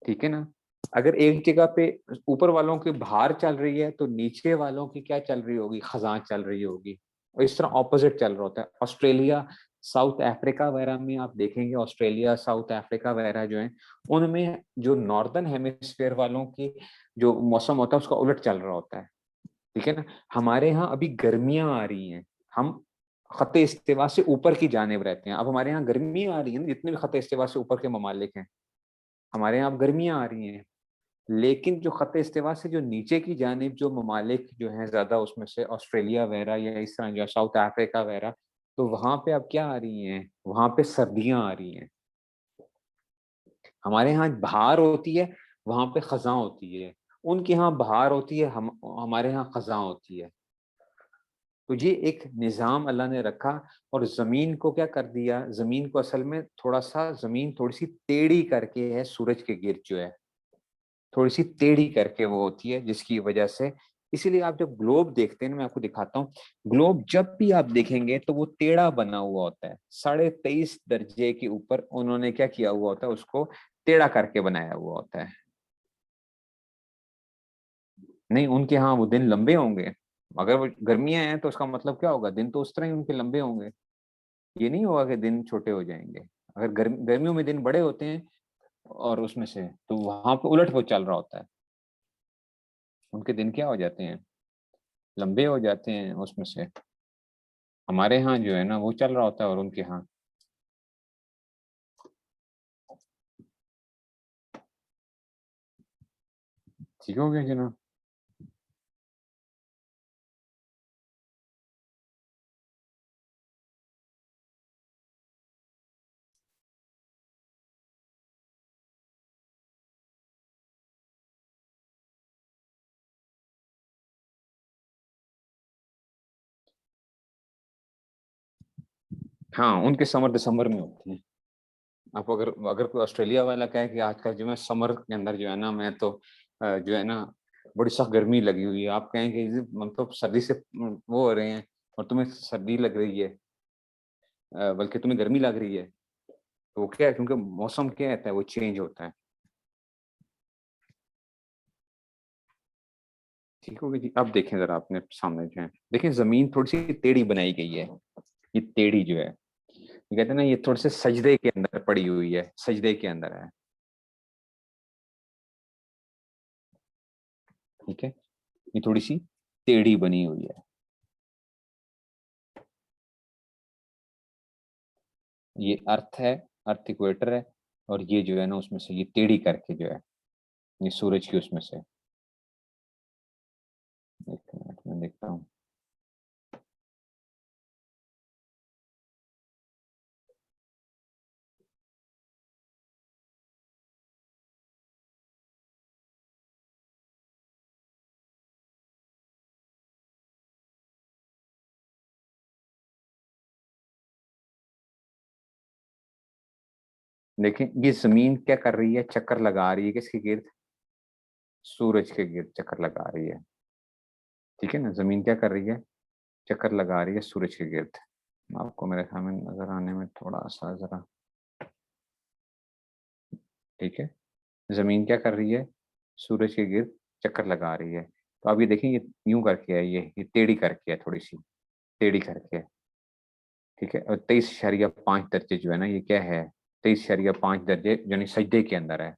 ठीक है ना। अगर एक जगह पे ऊपर वालों की बहार चल रही है, तो नीचे वालों की क्या चल रही होगी, खजां चल रही होगी। और इस तरह ऑपोजिट चल रहा होता है। ऑस्ट्रेलिया, साउथ अफ्रीका वगैरह में आप देखेंगे, ऑस्ट्रेलिया साउथ अफ्रीका वगैरह जो है, उनमें जो नॉर्दर्न हेमिस्फीयर वालों की जो मौसम होता है उसका उलट चल रहा होता है। ठीक है ना। हमारे यहाँ अभी गर्मियां आ रही हैं, हम खत्ते इस्तिवा से ऊपर की जानिब रहते हैं। अब हमारे यहाँ गर्मियां आ रही हैं, जितने भी खत्ते इस्तिवा से ऊपर के ममालिक हैं, हमारे यहाँ अब गर्मियां आ रही हैं। लेकिन जो खत्ते इस्तिवा से जो नीचे की जानिब जो ममालिक जो हैं ज्यादा, उसमें से ऑस्ट्रेलिया वगैरह या इस तरह जो साउथ अफ्रीका वगैरह, तो वहां पे अब क्या आ रही हैं, वहां पे सर्दियां आ रही हैं। हमारे यहाँ बहार होती है, वहां पे खजा होती है। उनके यहाँ बहार होती है, हम हमारे यहाँ खजा होती है। तो ये एक निज़ाम अल्लाह ने रखा। और जमीन को क्या कर दिया, जमीन को असल में थोड़ा सा, जमीन थोड़ी सी टेढ़ी करके है सूरज के गिर्द जो है, थोड़ी सी टेढ़ी करके वो होती है, जिसकी वजह से, इसीलिए आप जब ग्लोब देखते हैं ना, मैं आपको दिखाता हूँ, ग्लोब जब भी आप देखेंगे तो वो टेढ़ा बना हुआ होता है। 23.5 दर्जे के ऊपर उन्होंने क्या किया हुआ होता है, उसको टेढ़ा करके बनाया हुआ होता है। नहीं, उनके यहाँ वो दिन लंबे होंगे। अगर वो गर्मियां हैं तो उसका मतलब क्या होगा, दिन तो उस तरह ही उनके लंबे होंगे। ये नहीं होगा कि दिन छोटे हो जाएंगे। अगर गर्मियों में दिन बड़े होते हैं और उसमें से, तो वहां पे उलट वो चल रहा होता है, उनके दिन क्या हो जाते हैं, लंबे हो जाते हैं उसमें से। हमारे यहाँ जो है ना वो चल रहा होता है, और उनके यहाँ। ठीक हो गया जनाब। हाँ, उनके समर दिसंबर में होते हैं। आप अगर अगर कोई ऑस्ट्रेलिया वाला कहे कि आज का जो है समर के अंदर जो है ना, मैं तो जो है ना बड़ी सख्त गर्मी लगी हुई है, आप कहें कि मतलब सर्दी से वो हो रहे हैं, और तुम्हें सर्दी लग रही है, बल्कि तुम्हें गर्मी लग रही है, तो वो क्या है, क्योंकि मौसम क्या रहता है, वो चेंज होता है। ठीक हो गया जी। अब देखें जरा अपने सामने जो है, देखें जमीन थोड़ी सी टेढ़ी बनाई गई है। ये टेढ़ी जो है, ये कहते हैं ना, ये थोड़े से सजदे के अंदर पड़ी हुई है, सजदे के अंदर है। ठीक है, ये थोड़ी सी टेढ़ी बनी हुई है। ये अर्थ है, अर्थ इक्वेटर है, और ये जो है ना उसमें से ये टेढ़ी करके जो है, ये सूरज की उसमें से। एक मिनट में देखता हूँ। देखें, ये जमीन क्या कर रही है, चक्कर लगा रही है किसके गिर्द, सूरज के गिर्द चक्कर लगा रही है। ठीक है ना, जमीन क्या कर रही है, चक्कर लगा रही है सूरज के गिर्द। आपको मेरे सामने नजर आने में थोड़ा सा जरा, ठीक है। जमीन क्या कर रही है, सूरज के गिर्द चक्कर लगा रही है। तो आप ये देखें, ये यूँ करके है, ये टेढ़ी करके है, थोड़ी-सी टेढ़ी करके है, ठीक है? और 23.5 दर्जे जो है ना, ये क्या है? 23.5 दर्जे यानी सजदे के अंदर है,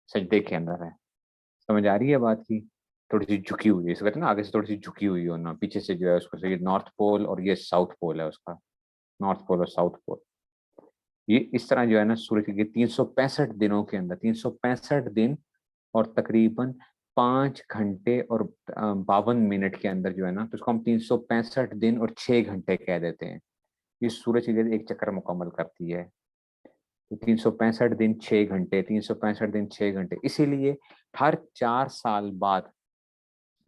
सजदे के अंदर है। समझ आ रही है बात की? थोड़ी-सी झुकी हुई है, इसे कहते हैं ना आगे से थोड़ी-सी झुकी हुई हो ना, पीछे से जो है उसको, ये नॉर्थ पोल और ये साउथ पोल है उसका, नॉर्थ पोल और साउथ पोल। ये इस तरह जो है ना सूर्य के 365 दिनों के अंदर, 365 दिन और तकरीबन 5 घंटे और 52 मिनट के अंदर जो है ना, तो उसको हम 365 दिन और 6 घंटे कह देते हैं। ये सूरज की गति एक चक्कर मुकम्मल करती है। तो 365 दिन 6 घंटे, 365 दिन 6 घंटे, इसीलिए हर 4 साल बाद,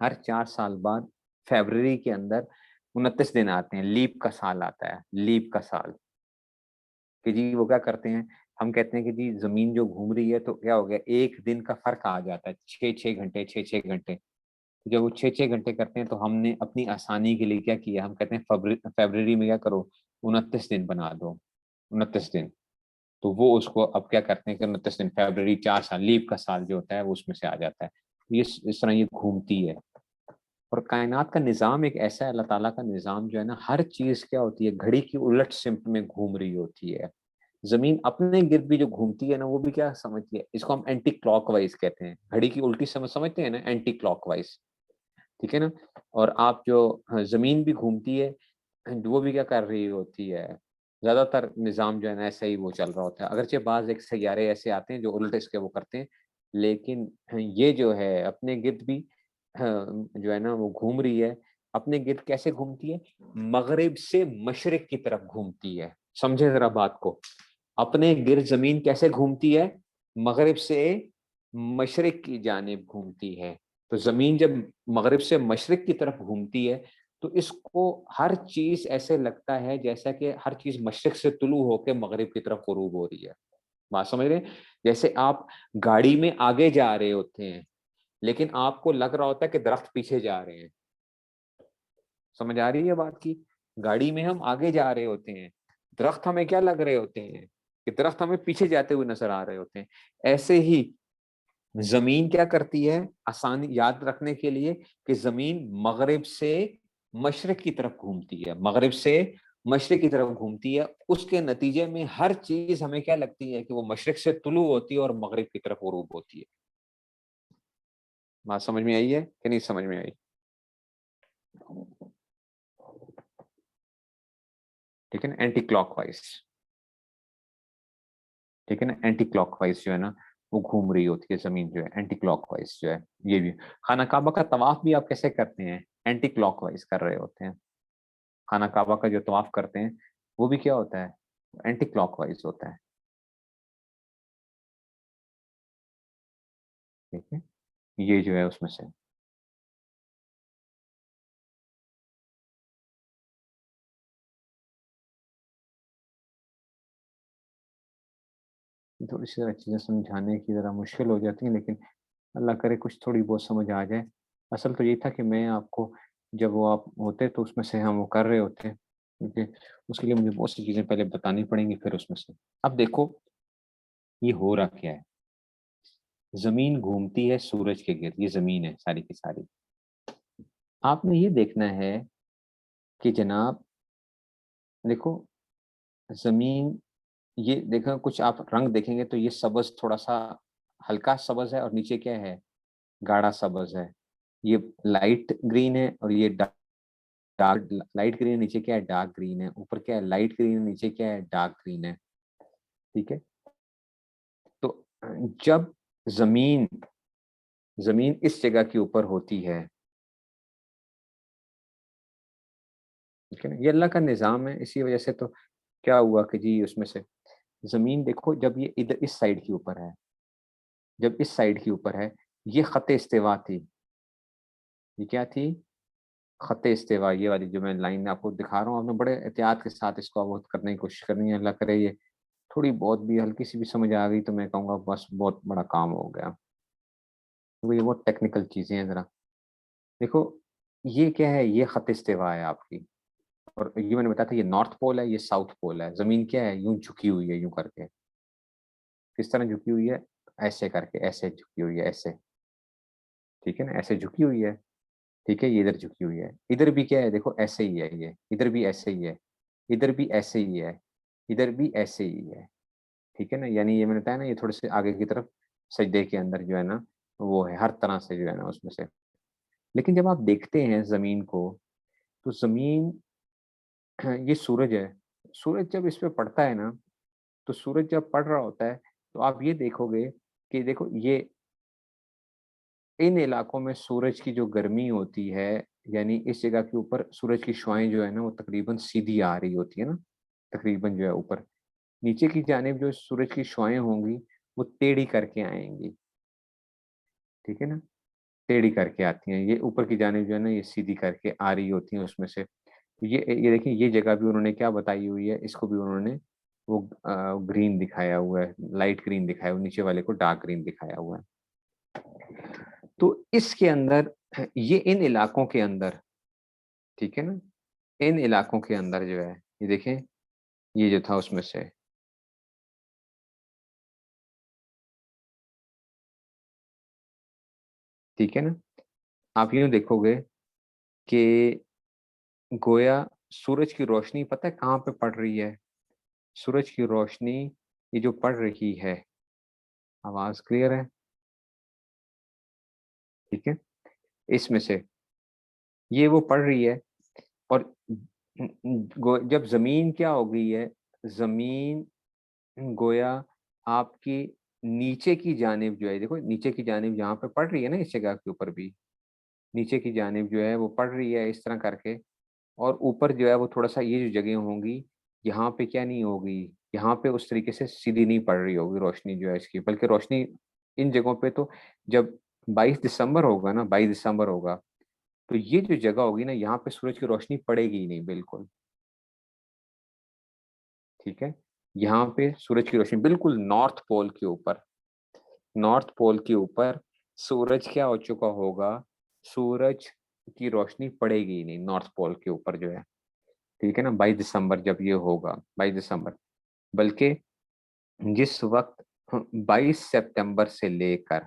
हर 4 साल बाद फ़रवरी के अंदर 29 दिन आते हैं, लीप का साल आता है, लीप का साल। कि जी वो क्या करते हैं, हम कहते हैं कि जी ज़मीन जो घूम रही है तो क्या हो गया, 1 दिन का फ़र्क आ जाता है, 6-6 घंटे, 6-6 घंटे। तो जब वो 6-6 घंटे करते हैं तो हमने अपनी आसानी के लिए क्या किया, हम कहते हैं फ़रवरी में क्या करो, 29 दिन बना दो, 29 दिन। तो वो उसको अब क्या करते हैं कि 29 दिन फ़रवरी 4 साल, लीप का साल जो होता है वो उसमें से आ जाता है। ये इस तरह ये घूमती है। और कायनात का निज़ाम एक ऐसा है, अल्लाह ताला का निज़ाम जो है ना, हर चीज़ क्या होती है, घड़ी की उलट सिमत में घूम रही होती है। ज़मीन अपने गिर्द भी जो घूमती है ना, वो भी क्या समझती है, इसको हम एंटी क्लॉकवाइज़ कहते हैं। घड़ी की उल्टी समझते हैं ना, एंटी क्लॉकवाइज़, ठीक है ना? और आप जो ज़मीन भी घूमती है, वो भी क्या कर रही होती है, ज़्यादातर निज़ाम जो है ना ऐसा ही वो चल रहा होता है। अगरचे बाज़ एक सैयारे ऐसे आते हैं जो उल्टे इसके वो करते हैं, लेकिन ये जो है अपने गिर्द भी जो है ना वो घूम रही है। अपने गिर्द कैसे घूमती है? मग़रिब से मशरिक़ की तरफ घूमती है। समझे ज़रा बात को। अपने गिर्द ज़मीन कैसे घूमती है? मग़रिब से मशरिक़ की जानिब घूमती है। तो ज़मीन जब मग़रिब से मशरिक़ की तरफ घूमती है, तो इसको हर चीज़ ऐसे लगता है जैसा कि हर चीज़ मशरिक़ से तुलू होके मग़रिब की तरफ ग़ुरूब हो रही है। बात समझ रहे हैं? जैसे आप गाड़ी में आगे जा रहे होते हैं, लेकिन आपको लग रहा होता है कि दरख़्त पीछे जा रहे हैं। समझ आ रही है बात की? गाड़ी में हम आगे जा रहे होते हैं, दरख़्त हमें क्या लग रहे होते हैं कि दरख़्त हमें पीछे जाते हुए नज़र आ रहे होते हैं। ऐसे ही ज़मीन क्या करती है, आसानी याद रखने के लिए, कि ज़मीन मग़रिब से मशरिक़ की तरफ घूमती है, मग़रिब से मशरिक़ की तरफ घूमती है। उसके नतीजे में हर चीज़ हमें क्या लगती है कि वो मशरिक़ से तुलू होती है और मग़रिब की तरफ ग़ुरूब होती है। बात समझ में आई है कि नहीं समझ में आई? ठीक है ना? एंटी क्लॉकवाइज़, ठीक है ना? एंटी क्लॉकवाइज़ जो है ना, वो घूम रही होती है ज़मीन जो है, एंटी क्लॉकवाइज़ जो है, ये भी। खाना काबा का तवाफ़ भी आप कैसे करते हैं? एंटी क्लॉकवाइज़ कर रहे होते हैं। खाना काबा का जो तवाफ़ करते हैं, वो भी क्या होता है? एंटी क्लॉकवाइज़ होता है, ठीक है? ये जो है उसमें से। थोड़ी-सी ज़रा चीज़ें समझाने की ज़रा मुश्किल हो जाती हैं, लेकिन अल्लाह करे कुछ थोड़ी बहुत समझ आ जाए। असल तो ये था कि मैं आपको, जब वो आप होते तो उसमें से हम वो कर रहे होते, क्योंकि उसके लिए मुझे बहुत सी चीज़ें पहले बतानी पड़ेंगी फिर उसमें से। अब देखो, ये हो रहा क्या है? ज़मीन घूमती है सूरज के गिर्द, ये ज़मीन है सारी की सारी। आपने ये देखना है कि जनाब देखो, ज़मीन, ये देखो कुछ आप रंग देखेंगे तो ये सब्ज़ थोड़ा-सा हल्का सब्ज़ है और नीचे क्या है? गाढ़ा सब्ज़ है। ये लाइट ग्रीन है और ये डार्क लाइट ग्रीन है, नीचे क्या है? डार्क ग्रीन है। ऊपर क्या है? लाइट ग्रीन है, नीचे क्या है? डार्क ग्रीन है। ठीक है? तो जब ज़मीन ज़मीन इस जगह के ऊपर होती है, ठीक है ना? ये अल्लाह का निज़ाम है, इसी वज़ह से तो क्या हुआ कि जी उसमें से ज़मीन देखो, जब ये इधर इस साइड के ऊपर है, जब इस साइड के ऊपर है, ये ख़त इस्तिवा थी। ये क्या थी? ख़त इस्तिवा, ये वाली जो मैं लाइन आपको दिखा रहा हूँ, आपने बड़े एहतियात के साथ इसको अवोध करने की कोशिश करनी है। अल्लाह करे ये थोड़ी बहुत भी हल्की-सी भी समझ आ गई तो मैं कहूँगा बस बहुत बड़ा काम हो गया। तो ये बहुत टेक्निकल चीज़ें हैं ज़रा। देखो, ये क्या है? ये ख़त इस्तिवा है आपकी, और ये मैंने बताया था, ये नॉर्थ पोल है, ये साउथ पोल है। ज़मीन क्या है? यूँ झुकी हुई है यूँ करके। किस तरह झुकी हुई है? ऐसे करके, ऐसे झुकी हुई है, ऐसे, ठीक है ना, ऐसे झुकी हुई है, ठीक है, ये इधर झुकी हुई है, इधर भी क्या है देखो ऐसे ही है ये, इधर भी ऐसे ही है, इधर भी ऐसे ही है, इधर भी ऐसे ही है, ठीक है ना, यानी ये मैंने बताया ना, ये थोड़े से आगे की तरफ सजदे के अंदर जो है ना वो है, हर तरह से जो है ना उसमें से। लेकिन जब आप देखते हैं जमीन को, तो जमीन ये सूरज है, सूरज जब इस पे पड़ता है ना, तो सूरज जब पड़ रहा होता है, तो आप ये देखोगे कि देखो ये इन इलाकों में सूरज की जो गर्मी होती है, यानी इस जगह के ऊपर सूरज की शुआएं जो है ना वो तकरीबन सीधी आ रही होती है ना, तकरीबन जो है ऊपर, नीचे की जानिब जो सूरज की शुआएं होंगी वो टेढ़ी करके आएंगी, ठीक है ना, टेढ़ी करके आती हैं, ये ऊपर की जानिब जो है ना ये सीधी करके आ रही होती हैं उसमें से। ये देखिए, ये जगह भी उन्होंने क्या बताई हुई है, इसको भी उन्होंने वो ग्रीन दिखाया हुआ है, लाइट ग्रीन दिखाया हुआ है, नीचे वाले को डार्क ग्रीन दिखाया हुआ है। तो इसके अंदर ये इन इलाकों के अंदर, ठीक है ना, इन इलाकों के अंदर जो है ये देखें, ये जो था उसमें से, ठीक है ना, आप यूं देखोगे कि गोया सूरज की रोशनी पता है कहाँ पे पड़ रही है, सूरज की रोशनी ये जो पड़ रही है, आवाज क्लियर है, ठीक है, इसमें से ये वो पड़ रही है, और जब जमीन क्या हो गई है, जमीन गोया आपकी नीचे की जानिब जो है, देखो नीचे की जानिब यहाँ पे पड़ रही है ना, इस जगह के ऊपर भी नीचे की जानिब जो है वो पड़ रही है इस तरह करके, और ऊपर जो है वो थोड़ा सा ये जो जगह होंगी, यहाँ पे क्या नहीं होगी, यहाँ पे उस तरीके से सीधी नहीं पड़ रही होगी रोशनी जो है इसकी, बल्कि रोशनी इन जगहों पे तो जब 22 दिसंबर होगा ना, 22 दिसंबर होगा, तो ये जो जगह होगी ना यहाँ पे सूरज की रोशनी पड़ेगी ही नहीं बिल्कुल, ठीक है, यहाँ पे सूरज की रोशनी बिल्कुल नॉर्थ पोल के ऊपर, नॉर्थ पोल के ऊपर सूरज क्या हो चुका होगा, सूरज की रोशनी पड़ेगी ही नहीं नॉर्थ पोल के ऊपर जो है, ठीक है ना, 22 दिसंबर जब ये होगा, 22 दिसंबर, बल्कि जिस वक्त 22 सितंबर से लेकर,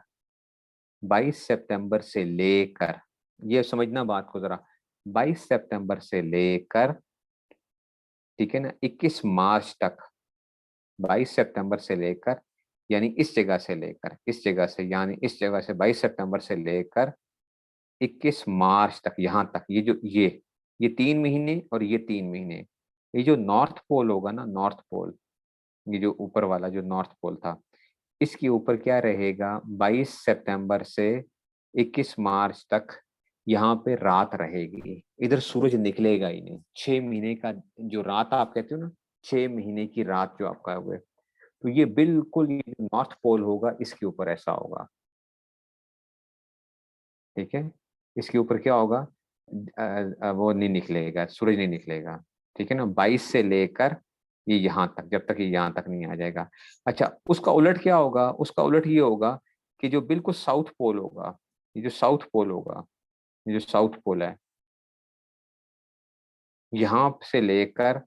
22 सितंबर से लेकर, ये समझना बात को जरा, 22 सितंबर से लेकर, ठीक है ना, 21 मार्च तक, 22 सितंबर से लेकर, यानी इस जगह से लेकर, इस जगह से, यानी इस जगह से 22 सितंबर से लेकर 21 मार्च तक, यहाँ तक, ये जो ये 3 महीने और ये 3 महीने, ये जो नॉर्थ पोल होगा ना, नॉर्थ पोल, ये जो ऊपर वाला जो नॉर्थ पोल था, इसके ऊपर क्या रहेगा, 22 सितंबर से 21 मार्च तक यहाँ पे रात रहेगी, इधर सूरज निकलेगा ही नहीं, 6 महीने का जो रात आप कहते हो ना, 6 महीने की रात जो आपका हुए, तो ये बिल्कुल ये नॉर्थ पोल होगा इसके ऊपर ऐसा होगा, ठीक है, इसके ऊपर क्या होगा, वो नहीं निकलेगा, सूरज नहीं निकलेगा, ठीक है ना, 22 से लेकर ये यहाँ तक, जब तक ये यहाँ तक नहीं आ जाएगा। अच्छा, उसका उलट क्या होगा, उसका उलट ये होगा कि जो बिल्कुल साउथ पोल होगा, ये जो साउथ पोल होगा, ये जो साउथ पोल है, यहाँ से लेकर,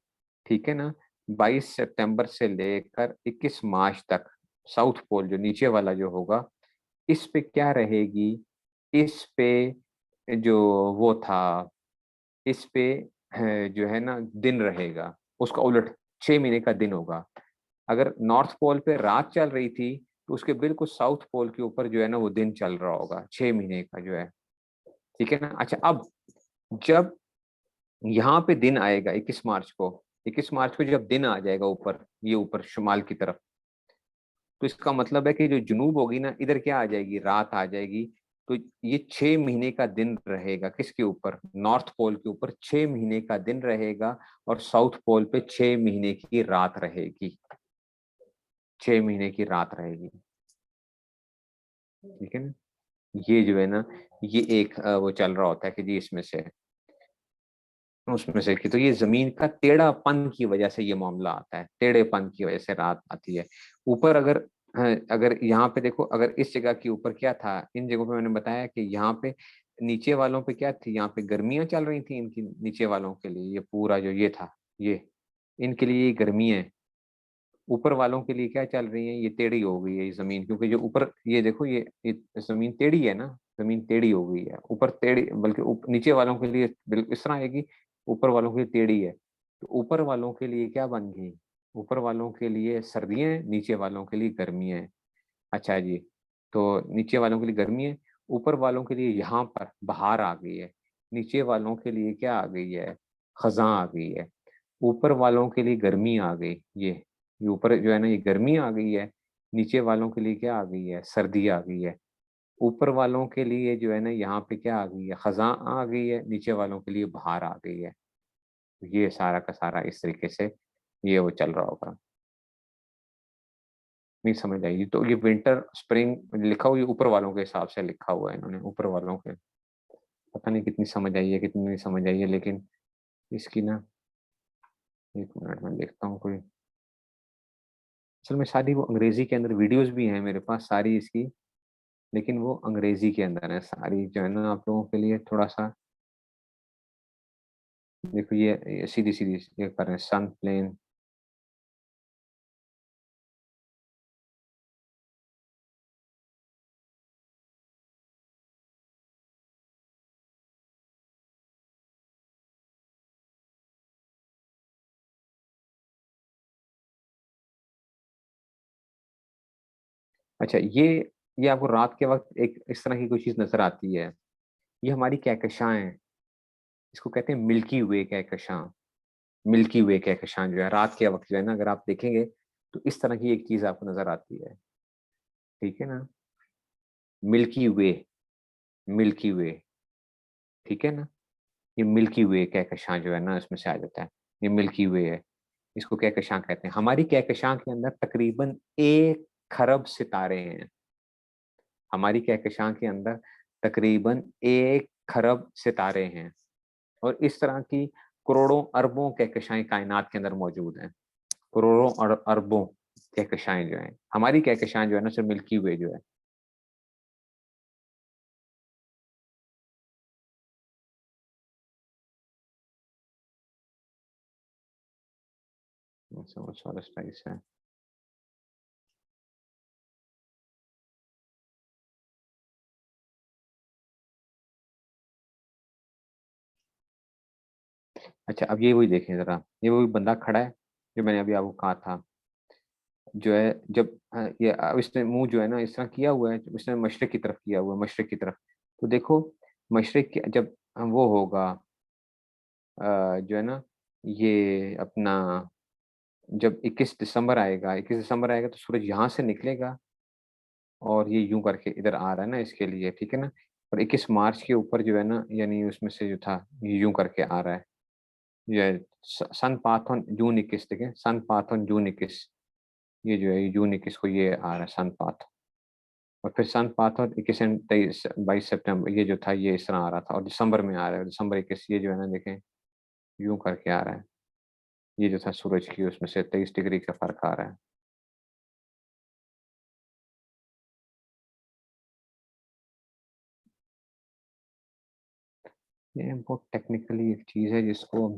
ठीक है ना, 22 सितंबर से लेकर 21 मार्च तक, साउथ पोल जो नीचे वाला जो होगा, इस पे क्या रहेगी, इस पे जो वो था, इस पे जो है ना दिन रहेगा, उसका उलट 6 महीने का दिन होगा। अगर नॉर्थ पोल पे रात चल रही थी, तो उसके बिल्कुल साउथ पोल के ऊपर जो है ना वो दिन चल रहा होगा, 6 महीने का जो है, ठीक है ना। अच्छा, अब जब यहाँ पे दिन आएगा 21 मार्च को, 21 मार्च को जब दिन आ जाएगा ऊपर, ये ऊपर शुमाल की तरफ, तो इसका मतलब है कि जो जुनूब होगी ना, इधर क्या आ जाएगी, रात आ जाएगी, तो ये 6 महीने का दिन रहेगा किसके ऊपर, नॉर्थ पोल के ऊपर 6 महीने का दिन रहेगा, और साउथ पोल पे 6 महीने की रात रहेगी, 6 महीने की रात रहेगी, ठीक है ना। ये जो है ना, ये एक वो चल रहा होता है कि जी इसमें से, उसमें से कि तो ये जमीन का टेढ़ापन की वजह से ये मामला आता है, टेढ़ेपन की वजह से रात आती है। ऊपर अगर अगर यहाँ पे देखो, अगर इस जगह के ऊपर क्या था, इन जगहों पे मैंने बताया कि यहाँ पे नीचे वालों पे क्या थी, यहाँ पे गर्मियां चल रही थी इनकी, नीचे वालों के लिए ये पूरा जो ये था, ये इनके लिए ये गर्मी है, ऊपर वालों के लिए क्या चल रही है, ये टेढ़ी हो गई है ये ज़मीन, क्योंकि जो ऊपर ये देखो ये ज़मीन टेढ़ी है ना, ज़मीन टेढ़ी हो गई है। ऊपर टेढ़ी बल्कि नीचे वालों के लिए इस तरह आएगी, ऊपर वालों के लिए टेढ़ी है। तो ऊपर वालों के लिए क्या बन गई? ऊपर वालों के लिए सर्दियाँ हैं, नीचे वालों के लिए गर्मियाँ हैं। अच्छा जी, तो नीचे वालों के लिए गर्मी है, ऊपर वालों के लिए यहाँ पर बहार आ गई है। नीचे वालों के लिए क्या आ गई है? ख़ज़ां आ गई है। ऊपर वालों के लिए गर्मी आ गई, ये ऊपर जो है ना ये गर्मी आ गई है, नीचे वालों के लिए क्या आ गई है? सर्दी आ गई है। ऊपर वालों के लिए जो है ना यहाँ पे क्या आ गई है? ख़ज़ां आ गई है, नीचे वालों के लिए बहार आ गई है। ये सारा का सारा इस तरीके से ये वो चल रहा होगा। नहीं समझ आई, तो ये विंटर, स्प्रिंग लिखा हुआ ये ऊपर वालों के हिसाब से लिखा हुआ है इन्होंने, ऊपर वालों के। पता नहीं कितनी समझ आई है, कितनी नहीं समझ आई है, लेकिन इसकी ना 1 मिनट में देखता हूँ कोई। असल में सारी वो अंग्रेज़ी के अंदर वीडियोज़ भी हैं मेरे पास सारी इसकी, लेकिन वो अंग्रेज़ी के अंदर है सारी, जो है ना आप लोगों के लिए थोड़ा-सा देखो ये सीधी-सीधी ये कर रहे हैं सन, प्लेन। अच्छा ये आपको रात के वक़्त एक इस तरह की कोई चीज़ नज़र आती है। ये हमारी कहकशां हैं, इसको कहते हैं मिल्की वे कहकशां। मिल्की वे कहकशां जो है रात के वक़्त जो है ना अगर आप देखेंगे, तो इस तरह की एक चीज़ आपको नज़र आती है। ठीक है ना? मिल्की वे, मिल्की वे, ठीक है ना? ये मिल्की वे कहकशां जो है ना इसमें से आ जाता है। ये मिल्की वे है, इसको कहकशां कहते हैं। हमारी कहकशां के अंदर तकरीबन 1 खरब सितारे हैं। हमारी कहकशां के अंदर तकरीबन 1 खरब सितारे हैं और इस तरह की करोड़ों अरबों कहकशाएँ कायनात के अंदर मौजूद हैं। करोड़ों और अरबों कहकशाएँ जो हैं। हमारी कहकशां जो है ना सिर्फ़ मिल्की वे जो है। अच्छा वो चौरस टाइप्स है। अच्छा अब ये वही देखें ज़रा, ये वही बंदा खड़ा है, जो मैंने अभी आपको कहा था। जो है जब ये अब इसने मुँह जो है ना इस तरह किया हुआ है, इसने मशरिक की तरफ किया हुआ है, मशरिक की तरफ। तो देखो मशरिक के जब वो होगा जो है ना ये अपना जब 21 दिसंबर आएगा, 21 दिसंबर आएगा तो सूरज यहाँ से निकलेगा और ये यूँ करके इधर आ रहा है ना इसके लिए, ठीक है ना? और 21 मार्च के ऊपर जो है ना यानी उसमें से जो था, ये यूँ करके आ रहा है। ये सन पाथन जून 21 देखें, सन पाथन जून 21 ये जो है ये जून 21 को ये आ रहा है सन पाथ और फिर सन पाथन 21 एंड 23 22 सितंबर ये जो था ये इस तरह आ रहा था और दिसंबर में आ रहा है, दिसंबर 21 ये जो है ना देखें, यूँ करके आ रहा है। ये जो था सूरज की उसमें से 23 डिग्री का फ़र्क आ रहा है। ये बहुत टेक्निकली एक चीज़ है जिसको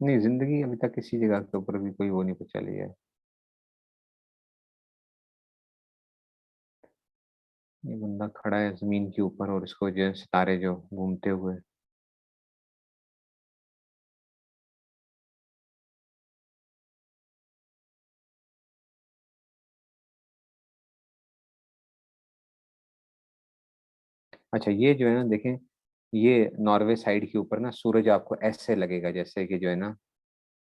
नहीं, ज़िंदगी अभी तक किसी जगह के ऊपर भी कोई वो नहीं चली है। ये बंदा खड़ा है ज़मीन के ऊपर और इसको जो है सितारे जो घूमते हुए अच्छा ये जो है ना देखें, ये नॉर्वे साइड के ऊपर ना सूरज आपको ऐसे लगेगा जैसे कि जो है ना,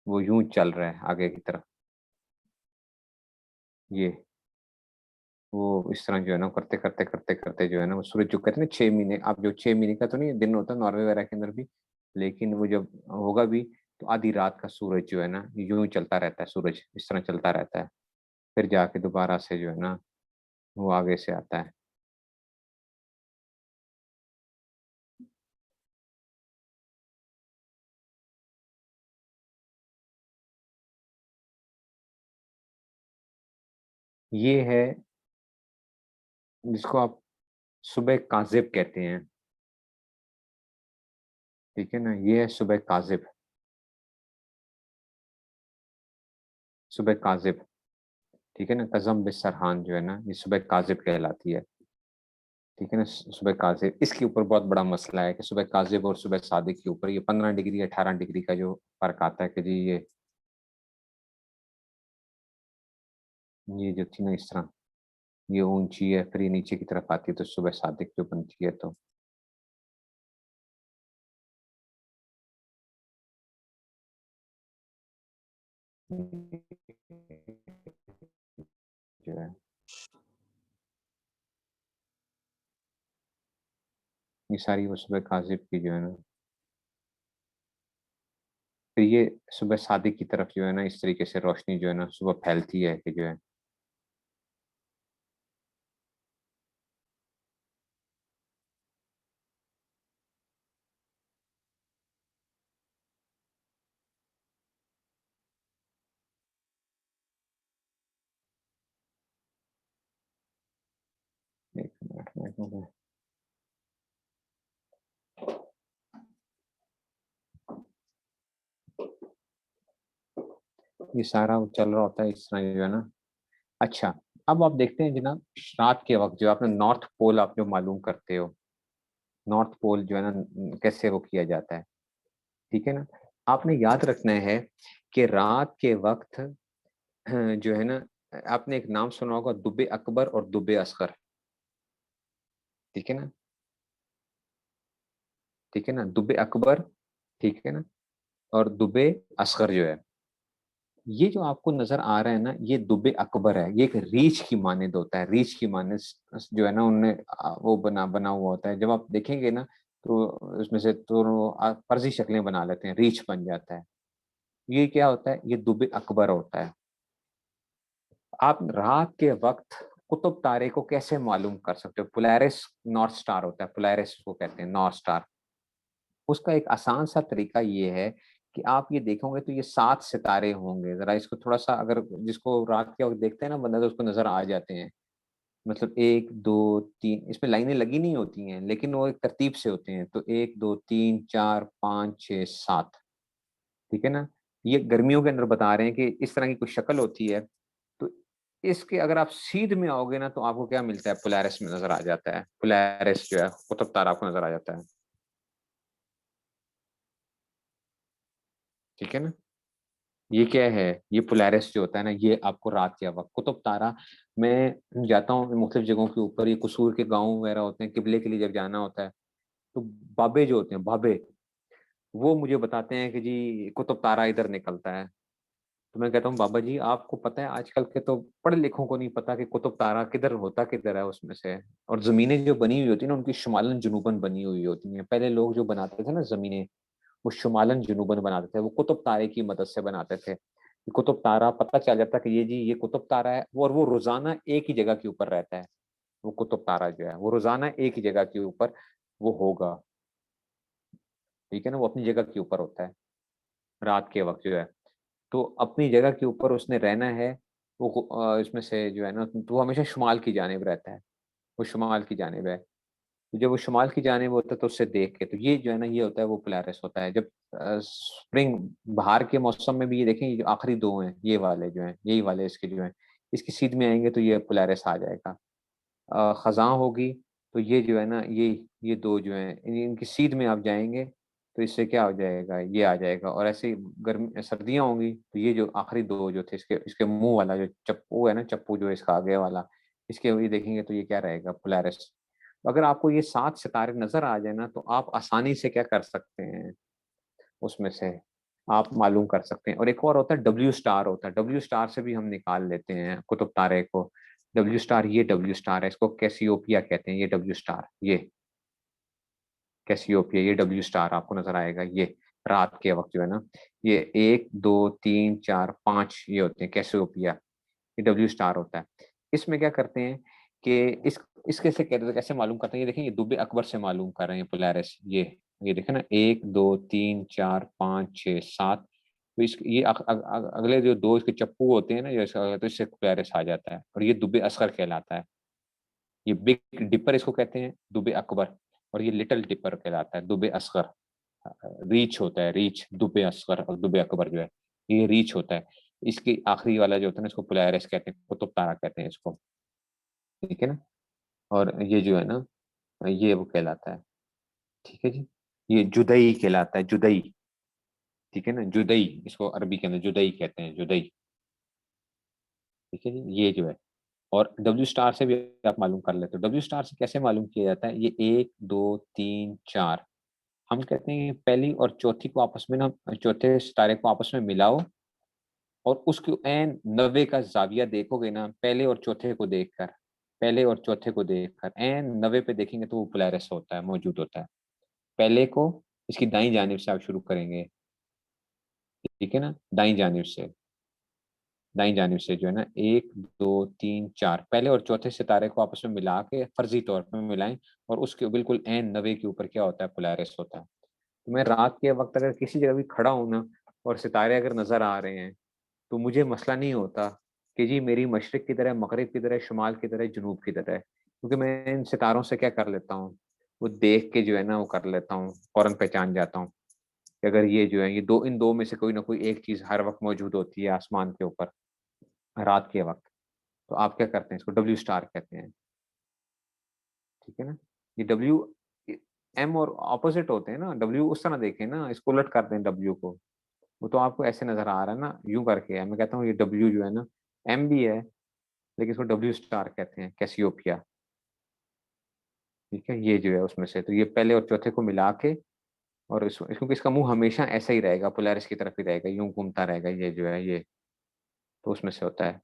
वो यूँ चल रहा है आगे की तरफ, ये। वो इस तरह जो है ना करते करते करते करते जो है ना वो सूरज जो कहते हैं ना 6 महीने, आप जो 6 महीने का तो नहीं दिन होता नॉर्वे वगैरह के अंदर भी, लेकिन वो जब होगा भी तो आधी रात का सूरज जो है ना यूं ही चलता रहता है, सूरज इस तरह चलता रहता है, फिर जाके दोबारा से जो है ना वो आगे से आता है। ये है जिसको आप सुबह काजिब कहते हैं। ठीक है ना, ये है सुबह काजिब। सुबह काजिब। ठीक है ना, कज़म बिसरहान जो है ना ये सुबह काजिब कहलाती है। ठीक है ना, सुबह काजिब इसके ऊपर बहुत बड़ा मसला है कि सुबह काजिब और सुबह सादिक के ऊपर ये 15 डिग्री 18 डिग्री का जो फर्क आता है कि जी ये जो थी ना इस तरह ये ऊंची है, फिर ये नीचे की तरफ आती है तो सुबह सादिक जो बनती है। तो जो है ये सारी वो सुबह काजिब की जो है ना, फिर ये सुबह सादिक की तरफ जो है ना इस तरीके से रोशनी जो है ना सुबह फैलती है कि जो है। एक मिनट में ये सारा वो चल रहा होता है इस तरह जो है ना। अच्छा, अब आप देखते हैं जनाब रात के वक्त जो आपने नॉर्थ पोल आप जो मालूम करते हो, नॉर्थ पोल जो है ना कैसे वो किया जाता है। ठीक है ना, आपने याद रखना है कि रात के वक्त जो है ना आपने एक नाम सुना होगा दुबे अकबर और दुबे असगर। ठीक है ना, ठीक है ना, दुबे अकबर, ठीक है ना, और दुबे असगर जो है, ये जो आपको नजर आ रहा है ना ये दुबे अकबर है। ये एक रीछ की मानद होता है, रीछ की मानद जो है ना उनने वो बना बना हुआ होता है। जब आप देखेंगे ना तो उसमें से तो वो फर्जी शक्लें बना लेते हैं, रीछ बन जाता है। ये क्या होता है, ये दुबे अकबर होता है। आप रात के वक्त कुतुब तारे को कैसे मालूम कर सकते हो? पोलैरिस नॉर्थ स्टार होता है, पोलैरिस को कहते हैं नॉर्थ स्टार। उसका एक आसान सा तरीका ये है कि आप ये देखोगे तो ये 7 सितारे होंगे। जरा इसको थोड़ा सा अगर जिसको रात के वक्त देखते हैं ना बंदा तो उसको नजर आ जाते हैं। मतलब 1 2 3 इसमें लाइनें लगी नहीं होती हैं लेकिन वो एक तरतीब से होते हैं। तो 1 2 3 4 5 6 7। ठीक है ना, ये गर्मियों के अंदर बता रहे हैं कि इस तरह की कुछ शक्ल होती है। तो इसके अगर आप सीध में आओगे ना तो आपको क्या मिलता है, पोलैरिस में नजर आ जाता है। पोलैरिस जो है कुतुब तारा आपको नजर आ जाता है। ठीक है ना, ये क्या है, ये पोलैरिस जो होता है ना ये आपको रात के वक्त कुतुब तारा। मैं जाता हूँ मुख्तलिफ जगहों के ऊपर, ये कसूर के गाँव वगैरह होते हैं, किबले के लिए जब जाना होता है तो बाबे जो होते हैं बाबे वो मुझे बताते हैं कि जी कुतुब तारा इधर निकलता है। तो मैं कहता हूँ बाबा जी आपको पता है आजकल के तो पढ़े लिखों को नहीं पता कि कुतुब तारा किधर होता किधर है उसमें से। और जमीनें जो बनी हुई होती है ना उनकी शुमालन जुनूबन बनी हुई होती हैं। पहले लोग जो बनाते थे ना जमीनें वो शुमालन जुनूबन बनाते थे, वो कुतुब तारे की मदद से बनाते थे। कुतुब तारा पता चल जाता कि ये जी ये कुतुब तारा है, और वो रोजाना एक ही जगह के ऊपर रहता है। वो कुतुब तारा जो है वो रोजाना एक ही जगह के ऊपर वो होगा। ठीक है ना, वो अपनी जगह के ऊपर होता है रात के वक्त जो है। तो अपनी जगह के ऊपर उसने रहना है। वो इसमें से जो है ना तो वो हमेशा शुमाल की जानिब रहता है। वो शुमाल की जानिब है। तो जब वो शुमाल की जानिब होता है तो उससे देख के तो ये जो है ना ये होता है वो पोलैरिस होता है। जब स्प्रिंग बाहर के मौसम में भी ये देखें, ये जो आखिरी दो हैं ये वाले जो हैं यही वाले इसके जो हैं इसकी सीध में आएंगे तो ये पोलैरिस आ जाएगा। खज़ां होगी तो ये जो है ना ये दो जो हैं इनकी सीध में आप जाएंगे तो इससे क्या हो जाएगा, ये आ जाएगा। और ऐसे ही गर्मी सर्दियाँ होंगी तो ये जो आखिरी दो जो थे इसके इसके मुंह वाला जो चप्पू है ना, चप्पू जो इसका आगे वाला इसके ये देखेंगे तो ये क्या रहेगा, पोलैरिस। तो अगर आपको ये 7 सितारे नजर आ जाए ना तो आप आसानी से क्या कर सकते हैं, उसमें से आप मालूम कर सकते हैं। और एक और होता है डब्ल्यू स्टार होता है, डब्ल्यू स्टार से भी हम निकाल लेते हैं कुतुब तारे को। डब्ल्यू स्टार, ये डब्ल्यू स्टार है, इसको कैसियोपिया कहते हैं, ये डब्ल्यू स्टार, ये कैसियोपिया, ये डब्ल्यू स्टार आपको नजर आएगा। ये रात के वक्त जो है ना, ये 1 2 3 4 5 ये होते हैं कैसियोपिया, ये डब्ल्यू स्टार होता है। इसमें क्या करते हैं कि इसके से कैसे मालूम करते हैं, ये देखें, ये दुबे अकबर से मालूम कर रहे हैं पोलैरिस। ये देखें ना, 1 2 3 4 5 6 7, तो इस ये अगले जो दो इसके चप्पू होते हैं ना, जो तो इससे पोलैरिस आ जाता है, और ये दुबे असगर कहलाता है। ये बिग डिपर इसको कहते हैं, दुबे अकबर, और ये लिटिल डिपर कहलाता है, दुबे असगर। रीच होता है, रीच, दुबे असगर और दुबे अकबर जो है, ये रीच होता है। इसकी आखिरी वाला जो होता है ना, इसको पोलैरिस कहते हैं, कुतुब तारा कहते हैं इसको, ठीक है ना। और ये जो है ना, ये वो कहलाता है, ठीक है जी। ये जुदई कहलाता है, जुदई, ठीक है ना, जुदई, इसको अरबी के अंदर जुदई कहते हैं, जुदई, ठीक है जी। ये जो है, और डब्ल्यू स्टार से भी आप मालूम कर लेते हो। डब्ल्यू स्टार से कैसे मालूम किया जाता है, ये 1 2 3 4, हम कहते हैं पहली और चौथी को आपस में ना, चौथे सितारे को आपस में मिलाओ, और उसके एन 90 का जाविया देखोगे ना, पहले और चौथे को देखकर, पहले और चौथे को देखकर एन 90 पे देखेंगे तो वो पोलैरिस होता है, मौजूद होता है। पहले को इसकी दाईं जानिब से आप शुरू करेंगे, ठीक है ना, दाईं जानिब से, दाईं जानिब से जो है ना, 1 2 3 4, पहले और चौथे सितारे को आपस में मिला के फर्जी तौर पर मिलाएं, और उसके बिल्कुल एन 90 के ऊपर क्या होता है, पोलैरिस होता है। तो मैं रात के वक्त अगर किसी जगह भी खड़ा हूं ना, और सितारे अगर नजर आ रहे हैं, तो मुझे मसला नहीं होता कि जी मेरी मशरिक की तरह, मगरिब की तरह, शुमाल की तरह, जनूब की तरह, क्योंकि मैं इन सितारों से क्या कर लेता हूँ, वो देख के जो है ना वो कर लेता हूँ, फौरन पहचान जाता हूँ कि अगर ये जो है, ये दो, इन दो में से कोई ना कोई एक चीज हर वक्त मौजूद होती है आसमान के ऊपर रात के वक्त। तो आप क्या करते हैं, इसको डब्ल्यू स्टार कहते हैं, ठीक है ना। ये डब्ल्यू एम और ऑपोजिट होते हैं ना, डब्ल्यू उस तरह देखें ना, इसको उलट करते हैं डब्ल्यू को, वो तो आपको ऐसे नजर आ रहा है ना, यूं करके है। मैं कहता हूँ ये डब्ल्यू जो है ना, एम भी है, लेकिन इसको डब्ल्यू स्टार कहते हैं, कैसियोपिया, ठीक है। ये जो है उसमें से, तो ये पहले और चौथे को मिला के, और क्योंकि इसका मुंह हमेशा ऐसा ही रहेगा, पोलैरिस की तरफ ही रहेगा, यूं घूमता रहेगा, ये जो है ये, तो उसमें से होता है।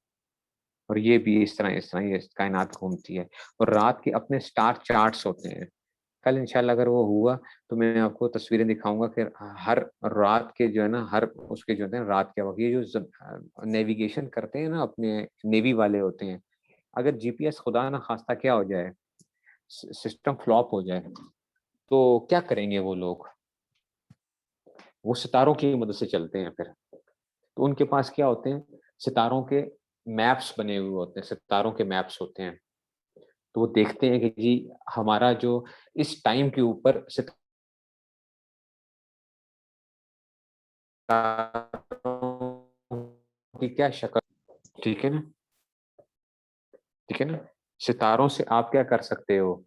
और ये भी इस तरह ये कायनात घूमती है। और रात के अपने स्टार चार्ट्स होते हैं। कल इंशाल्लाह अगर वो हुआ तो मैं आपको तस्वीरें दिखाऊंगा कि हर रात के जो है ना, हर उसके जो होते हैं रात के वक्त, ये जो नेविगेशन करते हैं ना, अपने नेवी वाले होते हैं, अगर जीपीएस खुदा ना खास्ता क्या हो जाए, सिस्टम फ्लॉप हो जाए, तो क्या करेंगे वो लोग, वो सितारों की मदद से चलते हैं फिर। तो उनके पास क्या होते हैं, सितारों के मैप्स बने हुए होते हैं, सितारों के मैप्स होते हैं। तो वो देखते हैं कि जी हमारा जो इस टाइम के ऊपर सितारों की क्या शक्ल, ठीक है ना, ठीक है ना। सितारों से आप क्या कर सकते हो,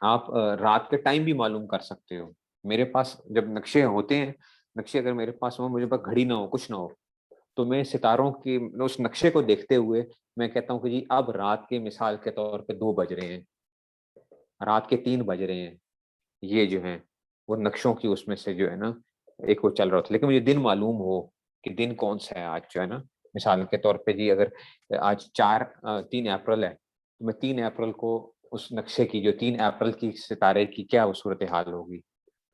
आप रात के टाइम भी मालूम कर सकते हो। मेरे पास जब नक्शे होते हैं, नक्शे अगर मेरे पास हो, मुझे पास घड़ी ना हो, कुछ ना हो, तो मैं सितारों की उस नक्शे को देखते हुए मैं कहता हूँ कि जी अब रात के मिसाल के तौर पे 2 बज रहे हैं, रात के 3 बज रहे हैं, ये जो है वो नक्शों की उसमें से जो है ना एक वो चल रहा होता है। लेकिन मुझे दिन मालूम हो कि दिन कौन सा है आज, जो है ना, मिसाल के तौर पे जी अगर आज 3 अप्रैल है, तो मैं 3 अप्रैल को उस नक्शे की, जो 3 अप्रैल की सितारे की क्या वो सूरत हाल होगी,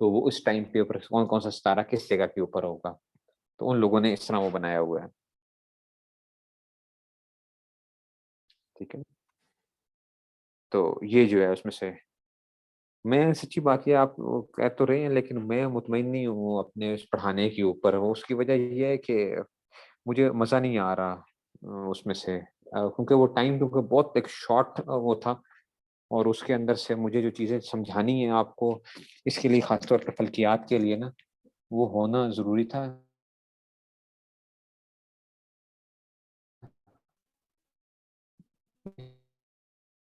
तो वो उस टाइम पे ऊपर कौन कौन सा सितारा किस जगह के ऊपर होगा, तो उन लोगों ने इस तरह वो बनाया हुआ है, ठीक है। तो ये जो है उसमें से, मैं सच्ची बात है, आप वो कह तो रहे हैं, लेकिन मैं मुतमईन नहीं हूँ अपने उस पढ़ाने के ऊपर। वो उसकी वजह ये है कि मुझे मज़ा नहीं आ रहा उसमें से, क्योंकि वो टाइम, क्योंकि बहुत एक शॉर्ट वो था, और उसके अंदर से मुझे जो चीज़ें समझानी है आपको, इसके लिए ख़ास तौर पे फल्कियात के लिए ना, वो होना ज़रूरी था।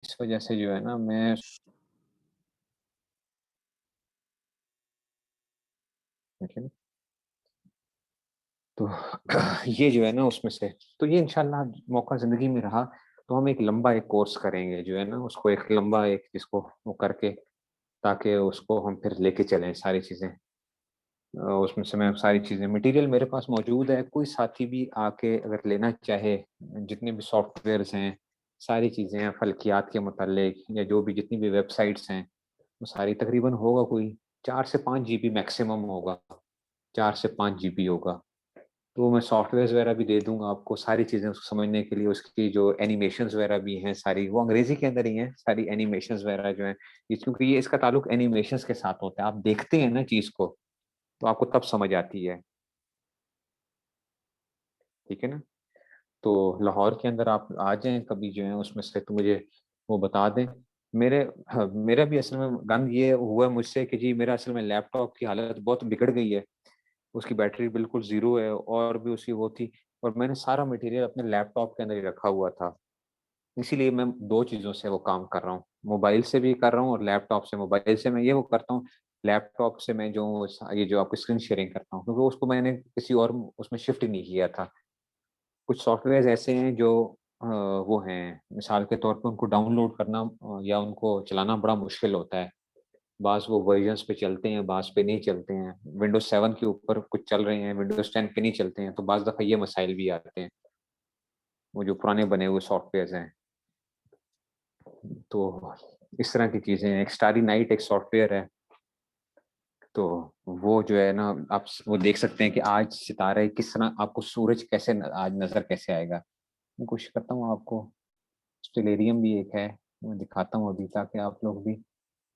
इस वजह से जो है ना मैं, ठीक है ना, तो ये जो है ना उसमें से, तो ये इंशाल्लाह मौका ज़िंदगी में रहा तो हम एक लंबा एक कोर्स करेंगे, जो है ना उसको एक लंबा एक जिसको वो करके, ताकि उसको हम फिर लेके चलें सारी चीज़ें। उसमें से मैं सारी चीज़ें, मटेरियल मेरे पास मौजूद है, कोई साथी भी आके अगर लेना चाहे, जितने भी सॉफ्टवेयर्स हैं सारी चीज़ें हैं फ़ल्कियात के मुतालिक या जो भी जितनी भी वेबसाइट्स हैं, वो सारी तकरीबन होगा कोई 4 से 5 जीबी मैक्सिमम होगा, 4 से 5 जीबी होगा। तो मैं सॉफ्टवेयर्स वगैरह भी दे दूँगा आपको, सारी चीज़ें उसको समझने के लिए, उसकी जो एनिमेशंस वगैरह भी हैं सारी, वो अंग्रेज़ी के अंदर ही हैं, सारी एनिमेशंस वगैरह जो हैं, ये क्योंकि ये इसका ताल्लुक एनिमेशंस के साथ होता है। आप देखते हैं ना चीज़ को, तो आपको तब समझ आती है, ठीक है ना? तो लाहौर के अंदर आप आ जाएँ कभी जो है उसमें से तो मुझे वो बता दें। मेरे हाँ, मेरा भी असल में गम ये हुआ मुझसे कि जी मेरा असल में लैपटॉप की हालत बहुत बिगड़ गई है। उसकी बैटरी बिल्कुल ज़ीरो है और भी उसकी वो थी और मैंने सारा मटीरियल अपने लैपटॉप के अंदर ही रखा हुआ था। इसीलिए मैं 2 चीज़ों से वो काम कर रहा हूँ। मोबाइल से भी कर रहा हूँ और लैपटॉप से मोबाइल से मैं ये वो करता हूँ, लैपटॉप से मैं जो ये जो आपको स्क्रीन शेयरिंग करता हूँ, क्योंकि उसको मैंने किसी और उसमें शिफ्ट नहीं किया था। कुछ सॉफ्टवेयर्स ऐसे हैं जो वो हैं, मिसाल के तौर पे उनको डाउनलोड करना या उनको चलाना बड़ा मुश्किल होता है। बाज़ वो वर्ज़न्स पे चलते हैं, बाज़ पे नहीं चलते हैं। विंडोज़ 7 के ऊपर कुछ चल रहे हैं, विंडोज़ 10 पे नहीं चलते हैं, तो बाज़ दफ़ा ये मसाइल भी आते हैं, वो जो पुराने बने हुए सॉफ्टवेयर्स हैं। तो इस तरह की चीज़ें हैं। एक स्टारी नाइट एक सॉफ्टवेयर है, तो वो जो है ना आप वो देख सकते हैं कि आज सितारे किस तरह आपको सूरज कैसे आज नज़र कैसे आएगा। मैं कोशिश करता हूँ आपको स्टेलेरियम भी एक है, मैं दिखाता हूँ अभी ताकि आप लोग भी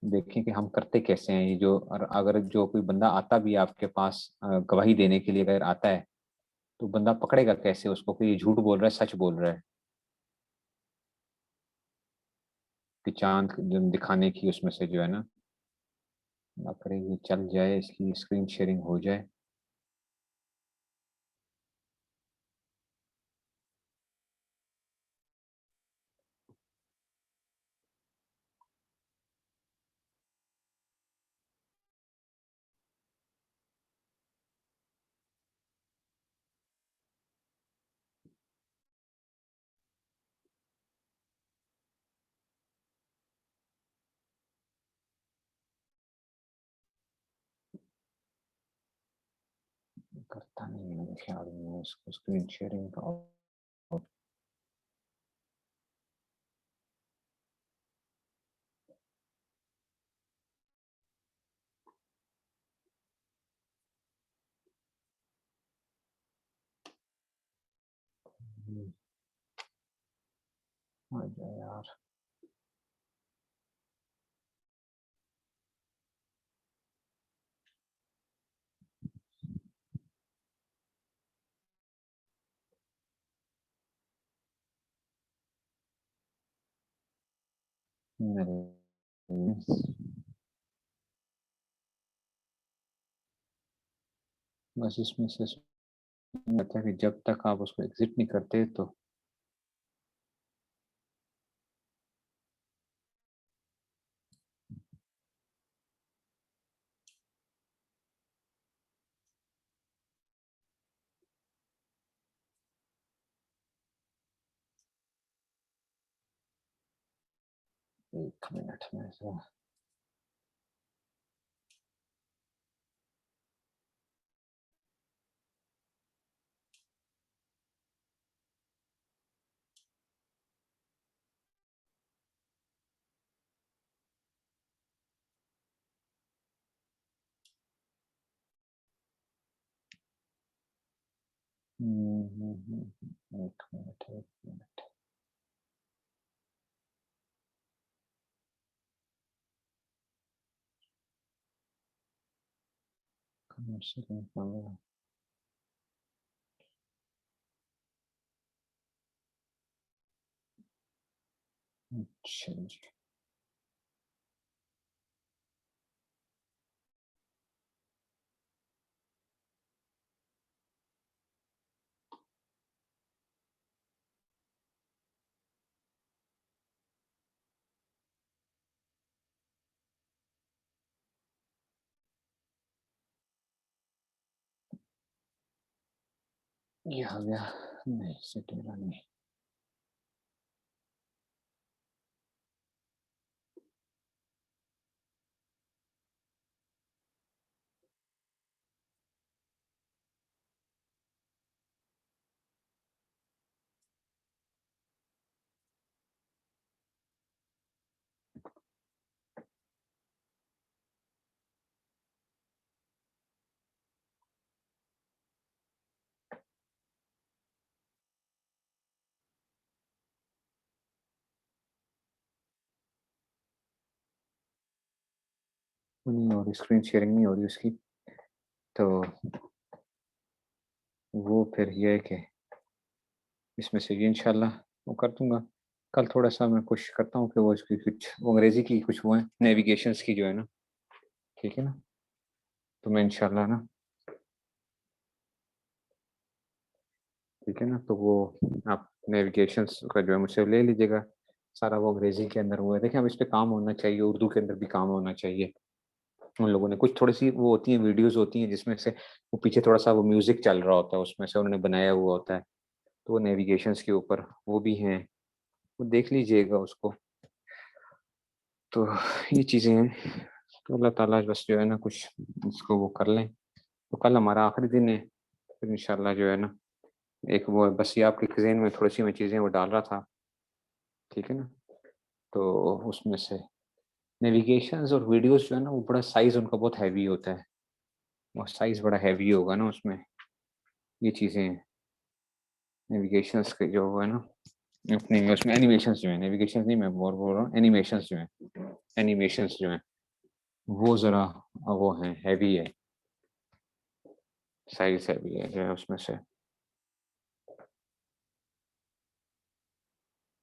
देखें कि हम करते कैसे हैं ये जो और अगर जो कोई बंदा आता भी है आपके पास गवाही देने के लिए अगर आता है, तो बंदा पकड़ेगा कैसे उसको कि ये झूठ बोल रहा है, सच बोल रहा है, कि चाँद दिखाने की उसमें से जो है ना, अल्लाह करे ये चल जाए, इसकी स्क्रीन शेयरिंग हो जाए। करता नहीं है मेरे ख्याल में उसको स्क्रीन शेयरिंग का ऑप्शन आ जाए यार। नहीं, बस इसमें से आता है कि जब तक आप उसको एग्ज़िट नहीं करते तो1 मिनट में से हुँ। 1 मिनट, 1 मिनट। कमर्शियल इंफॉर्मेशन अच्छा जी। ये आ गया। नहीं, सिटेरा नहीं। वो नहीं हो रही, स्क्रीन शेयरिंग नहीं हो रही उसकी। तो वो फिर ये है कि इसमें से ये इंशाल्लाह वो कर दूँगा। कल थोड़ा-सा मैं कोशिश करता हूँ कि वो इसकी कुछ वो अंग्रेज़ी की कुछ वो है नेविगेशंस की जो है ना, ठीक है ना? तो मैं इंशाल्लाह ना, ठीक है ना? तो वो आप नेविगेशंस का जो है मुझसे ले लीजिएगा। सारा वो अंग्रेज़ी के अंदर वो है। देखिए अब इस पे काम होना चाहिए, उर्दू के अंदर भी काम होना चाहिए। उन लोगों ने कुछ थोड़ी-सी वो होती हैं वीडियोज़ होती हैं जिसमें से वो पीछे थोड़ा-सा वो म्यूज़िक चल रहा होता है, उसमें से उन्होंने बनाया हुआ होता है। तो वो नेविगेशंस के ऊपर वो भी हैं, वो देख लीजिएगा उसको। तो ये चीज़ें हैं, तो अल्लाह ताला बस जो है ना कुछ इसको वो कर लें। तो कल हमारा आखिरी दिन है, फिर इंशाल्लाह जो है ना एक वो बस ये आपके ज़हन में थोड़ी-सी मैं चीज़ें वो डाल रहा था, ठीक है ना? तो उसमें से नेविगेशंस और वीडियोज़ जो है ना वो बड़ा साइज़ उनका बहुत हेवी होता है, और साइज़ बड़ा हेवी होगा ना उसमें, ये चीज़ें हैं। नेविगेशंस के जो है ना अपने उसमें एनिमेशंस जो हैं, नेविगेशंस नहीं मैं बोल रहा हूँ, एनिमेशंस जो हैं, एनिमेशंस जो हैं, वो ज़रा वो हैं, हेवी है, साइज़ हेवी है जो है उसमें से।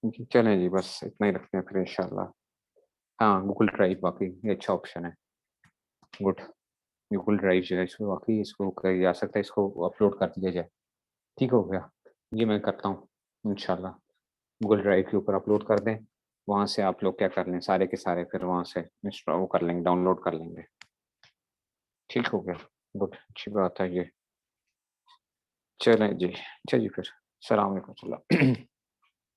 जी, चलें जी बस इतना ही रखते हैं फिर इंशाल्लाह। हाँ, गूगल ड्राइव वाक़ई ये अच्छा ऑप्शन है, गुड। गूगल ड्राइव जो है इसको वाक़ई इसको किया जा सकता है, इसको अपलोड कर दिया जाए। ठीक हो गया, ये मैं करता हूँ इंशाल्लाह। गूगल ड्राइव के ऊपर अपलोड कर दें, वहाँ से आप लोग क्या कर लें, सारे के सारे फिर वहाँ से वो कर लेंगे, डाउनलोड कर लेंगे। ठीक हो गया, गुड, अच्छी बात है ये। चलें जी, अच्छा जी फिर, सलाम वालेकुम।